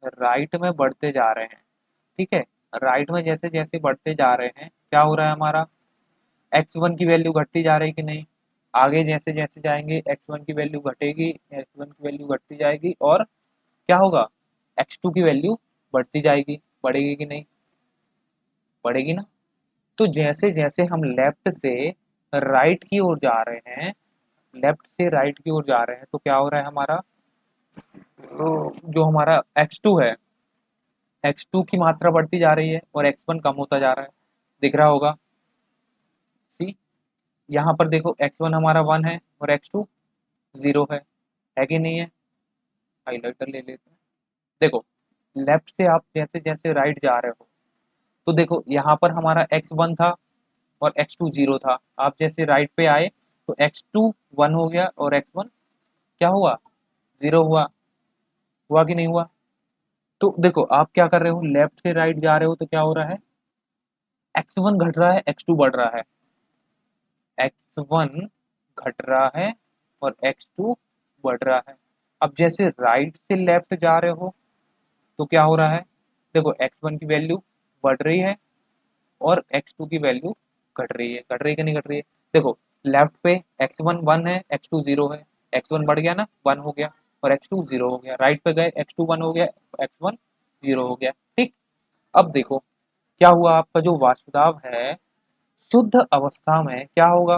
राइट में बढ़ते जा रहे हैं, ठीक है, राइट में जैसे जैसे बढ़ते जा रहे हैं क्या हो रहा है हमारा, x1 की वैल्यू घटती जा रही है कि नहीं? आगे जैसे जैसे जाएंगे x1 की वैल्यू घटेगी, x1 की वैल्यू घटती जाएगी, और क्या होगा, x2 की वैल्यू बढ़ती जाएगी। बढ़ेगी कि नहीं? बढ़ेगी ना। तो जैसे जैसे हम लेफ्ट से राइट की ओर जा रहे हैं, लेफ्ट से राइट की ओर जा रहे हैं, तो क्या हो रहा है हमारा, जो हमारा x2 है, x2 की मात्रा बढ़ती जा रही है और x1 कम होता जा रहा है। दिख रहा होगा? सी, यहाँ पर देखो x1 हमारा 1 है और x2 0 है कि नहीं है? हाइलाइटर ले लेते हैं। देखो, लेफ्ट से आप जैसे जैसे राइट जा रहे हो, तो देखो यहाँ पर हमारा x1 था और x2 0 था। आप जैसे राइट पे आए तो x2 1 हो गया और x1 क्या हुआ, 0 हुआ। हुआ कि नहीं हुआ? तो देखो आप क्या कर रहे हो, लेफ्ट से राइट जा रहे हो तो क्या हो रहा है, x1 घट रहा है, x2 बढ़ रहा है। x1 घट रहा है और x2 बढ़ रहा है। अब जैसे राइट से लेफ्ट जा रहे हो तो क्या हो रहा है, देखो x1 की वैल्यू बढ़ रही है और x2 की वैल्यू घट रही है। घट रही है कि नहीं घट रही है? देखो, लेफ्ट पे x1 1 है, x2 0 है। x1 बढ़ गया ना, 1 हो गया, और x2 0 हो गया। राइट पे गए, x2 1 हो गया, x1 0 हो गया। ठीक, अब देखो क्या हुआ, आपका जो वाष्प दाब है शुद्ध अवस्था में क्या होगा,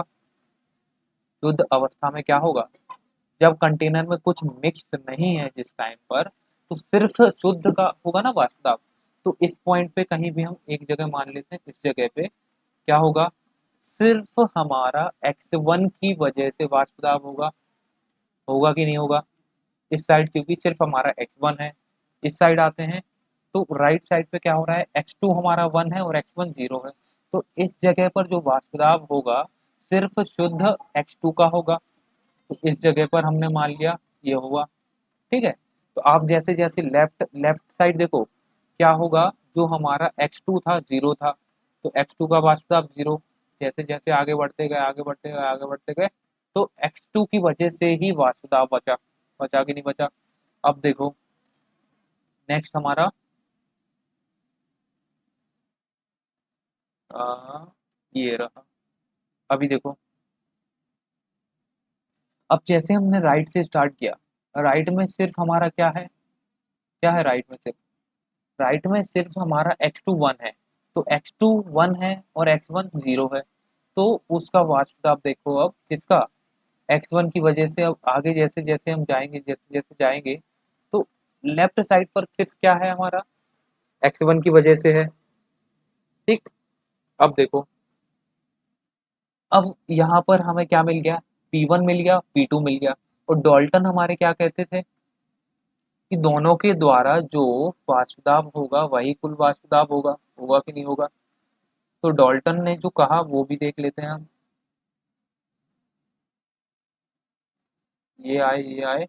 शुद्ध अवस्था में क्या होगा, जब कंटेनर में कुछ मिक्स नहीं है जिस टाइम पर, तो सिर्फ शुद्ध का होगा ना वाष्प दाब। तो इस पॉइंट पे कहीं भी हम एक जगह मान लेते हैं, इस जगह पे क्या होगा, सिर्फ हमारा x1 की वजह से वाष्प दाब होगा। होगा कि नहीं होगा? इस साइड क्योंकि सिर्फ हमारा x1 है। इस साइड आते हैं तो राइट साइड पे क्या हो रहा है, x2 हमारा 1 है और x1 0 है। तो इस जगह पर जो वाष्प दाब होगा सिर्फ शुद्ध x2 का होगा। तो इस जगह पर हमने मान लिया ये हुआ। ठीक है, तो आप जैसे जैसे लेफ्ट लेफ्ट साइड देखो क्या होगा, जो हमारा x2 था 0 था, तो x2 का वाष्प दाब 0। जैसे जैसे आगे बढ़ते गए आगे बढ़ते गए आगे बढ़ते गए, तो x2 की वजह से ही वाष्प दाब बचा। बचा कि नहीं बचा? अब देखो नेक्स्ट हमारा आ, ये रहा। अभी देखो, अब जैसे हमने राइट से स्टार्ट किया, राइट में सिर्फ हमारा क्या है, क्या है राइट में सिर्फ, राइट में सिर्फ हमारा x2 1 है। तो x2 1 है और x1 0 है। तो उसका वाष्प दाब देखो अब किसका, x1 की वजह से। अब आगे जैसे जैसे हम जाएंगे जैसे जैसे जाएंगे, तो लेफ्ट साइड पर सिर्फ क्या है हमारा, x1 की वजह से है। ठीक, अब देखो, अब यहाँ पर हमें क्या मिल गया, P1 मिल गया, P2 मिल गया। और डाल्टन हमारे क्या कहते थे कि दोनों के द्वारा जो वाष्प दाब होगा वही कुल वाष्प दाब होगा। होगा कि नहीं होगा? तो डाल्टन ने जो कहा वो भी देख लेते हैं हम। ये आए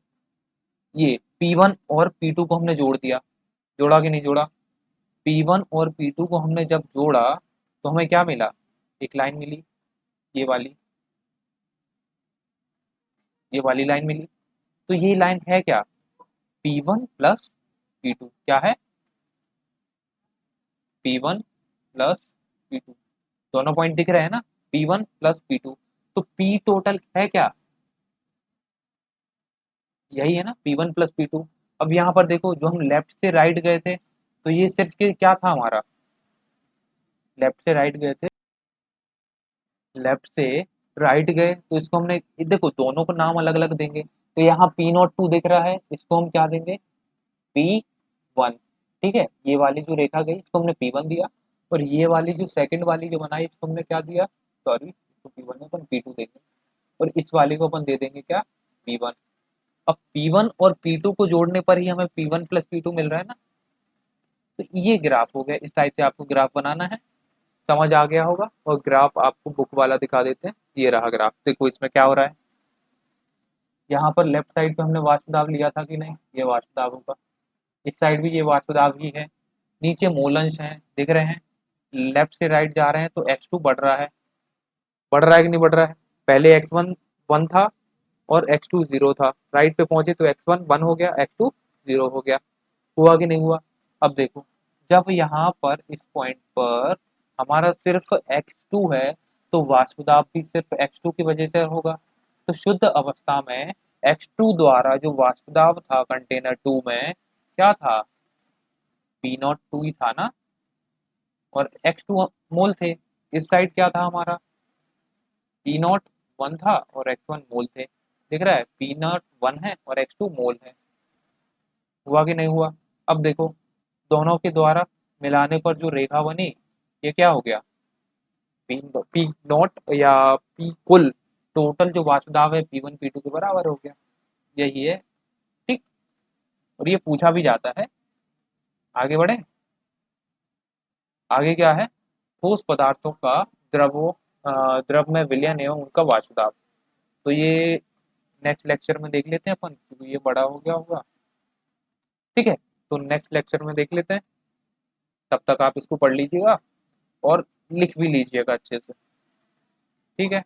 ये P1 और P2 को हमने जोड़ दिया। जोड़ा कि नहीं जोड़ा? P1 और P2 को हमने जब जोड़ा तो हमें क्या मिला, एक लाइन मिली, ये वाली, ये वाली लाइन मिली। तो ये लाइन है क्या, P1 प्लस P2 क्या है, P1 प्लस P2। दोनों पॉइंट दिख रहे हैं ना, P1 प्लस P2। तो P टोटल है क्या, यही है ना, P1 प्लस P2। अब यहाँ पर देखो जो हम लेफ्ट से राइट गए थे, तो ये सिर्फ के क्या था हमारा, लेफ्ट से राइट गए थे, लेफ्ट से राइट गए तो इसको हमने देखो दोनों को नाम अलग अलग देंगे। तो यहाँ P02 दिख रहा है, इसको हम क्या देंगे, P1। ठीक है, ये वाली जो रेखा गई इसको हमने P1 दिया। और ये वाली जो सेकंड वाली जो बनाई इसको हमने क्या दिया, सॉरी इसको P1 अपन P2 देंगे। और इस वाले को अपन दे देंगे क्या, P1। अब P1 और P2 को जोड़ने पर ही हमें P1 प्लस P2 मिल रहा है ना। तो ये ग्राफ हो गया, इस टाइप से आपको ग्राफ बनाना है। समझ आ गया होगा। और ग्राफ आपको बुक वाला दिखा देते हैं, ये रहा ग्राफ। देखो इसमें क्या हो रहा है, यहाँ पर लेफ्ट साइड पे हमने वाष्प दाब लिया था कि नहीं, ये वाष्प दाब होगा। इस साइड भी ये वाष्प दाब ही है। नीचे मोलंश हैं दिख रहे हैं, लेफ्ट से राइट जा रहे हैं तो x2 बढ़ रहा है। बढ़ रहा है कि नहीं बढ़ रहा है? पहले x1 1 था और x2 0 था, राइट पे पहुंचे तो x1 1 हो गया, x2 0 हो गया। हुआ कि नहीं हुआ? अब देखो, जब यहाँ पर इस पॉइंट पर हमारा सिर्फ x2 है, तो वाष्प दाब भी सिर्फ x2 की वजह से होगा। तो शुद्ध अवस्था में x2 द्वारा जो वाष्प दाब था कंटेनर 2 में क्या था, P02 ही था ना। और x2 मोल थे, इस साइड क्या था हमारा, P0 1 था और x1 मोल थे। दिख रहा है, P0 1 है और x2 मोल है। हुआ कि नहीं हुआ? अब देखो, दोनों के द्वारा मिलाने पर जो रेखा बनी, ये क्या हो गया, पी नॉट या पी कुल टोटल जो वाष्प दाब है P1 P2 के बराबर हो गया। यही है। ठीक, और ये पूछा भी जाता है। आगे बढ़े, आगे क्या है, ठोस पदार्थों का द्रवों द्रव में विलयन एवं उनका वाष्प दाब। तो ये नेक्स्ट लेक्चर में देख लेते हैं अपन, क्योंकि ये बड़ा हो गया होगा। ठीक है, तो नेक्स्ट लेक्चर में देख लेते हैं। तब तक आप इसको पढ़ लीजिएगा और लिख भी लीजिएगा अच्छे से। ठीक है।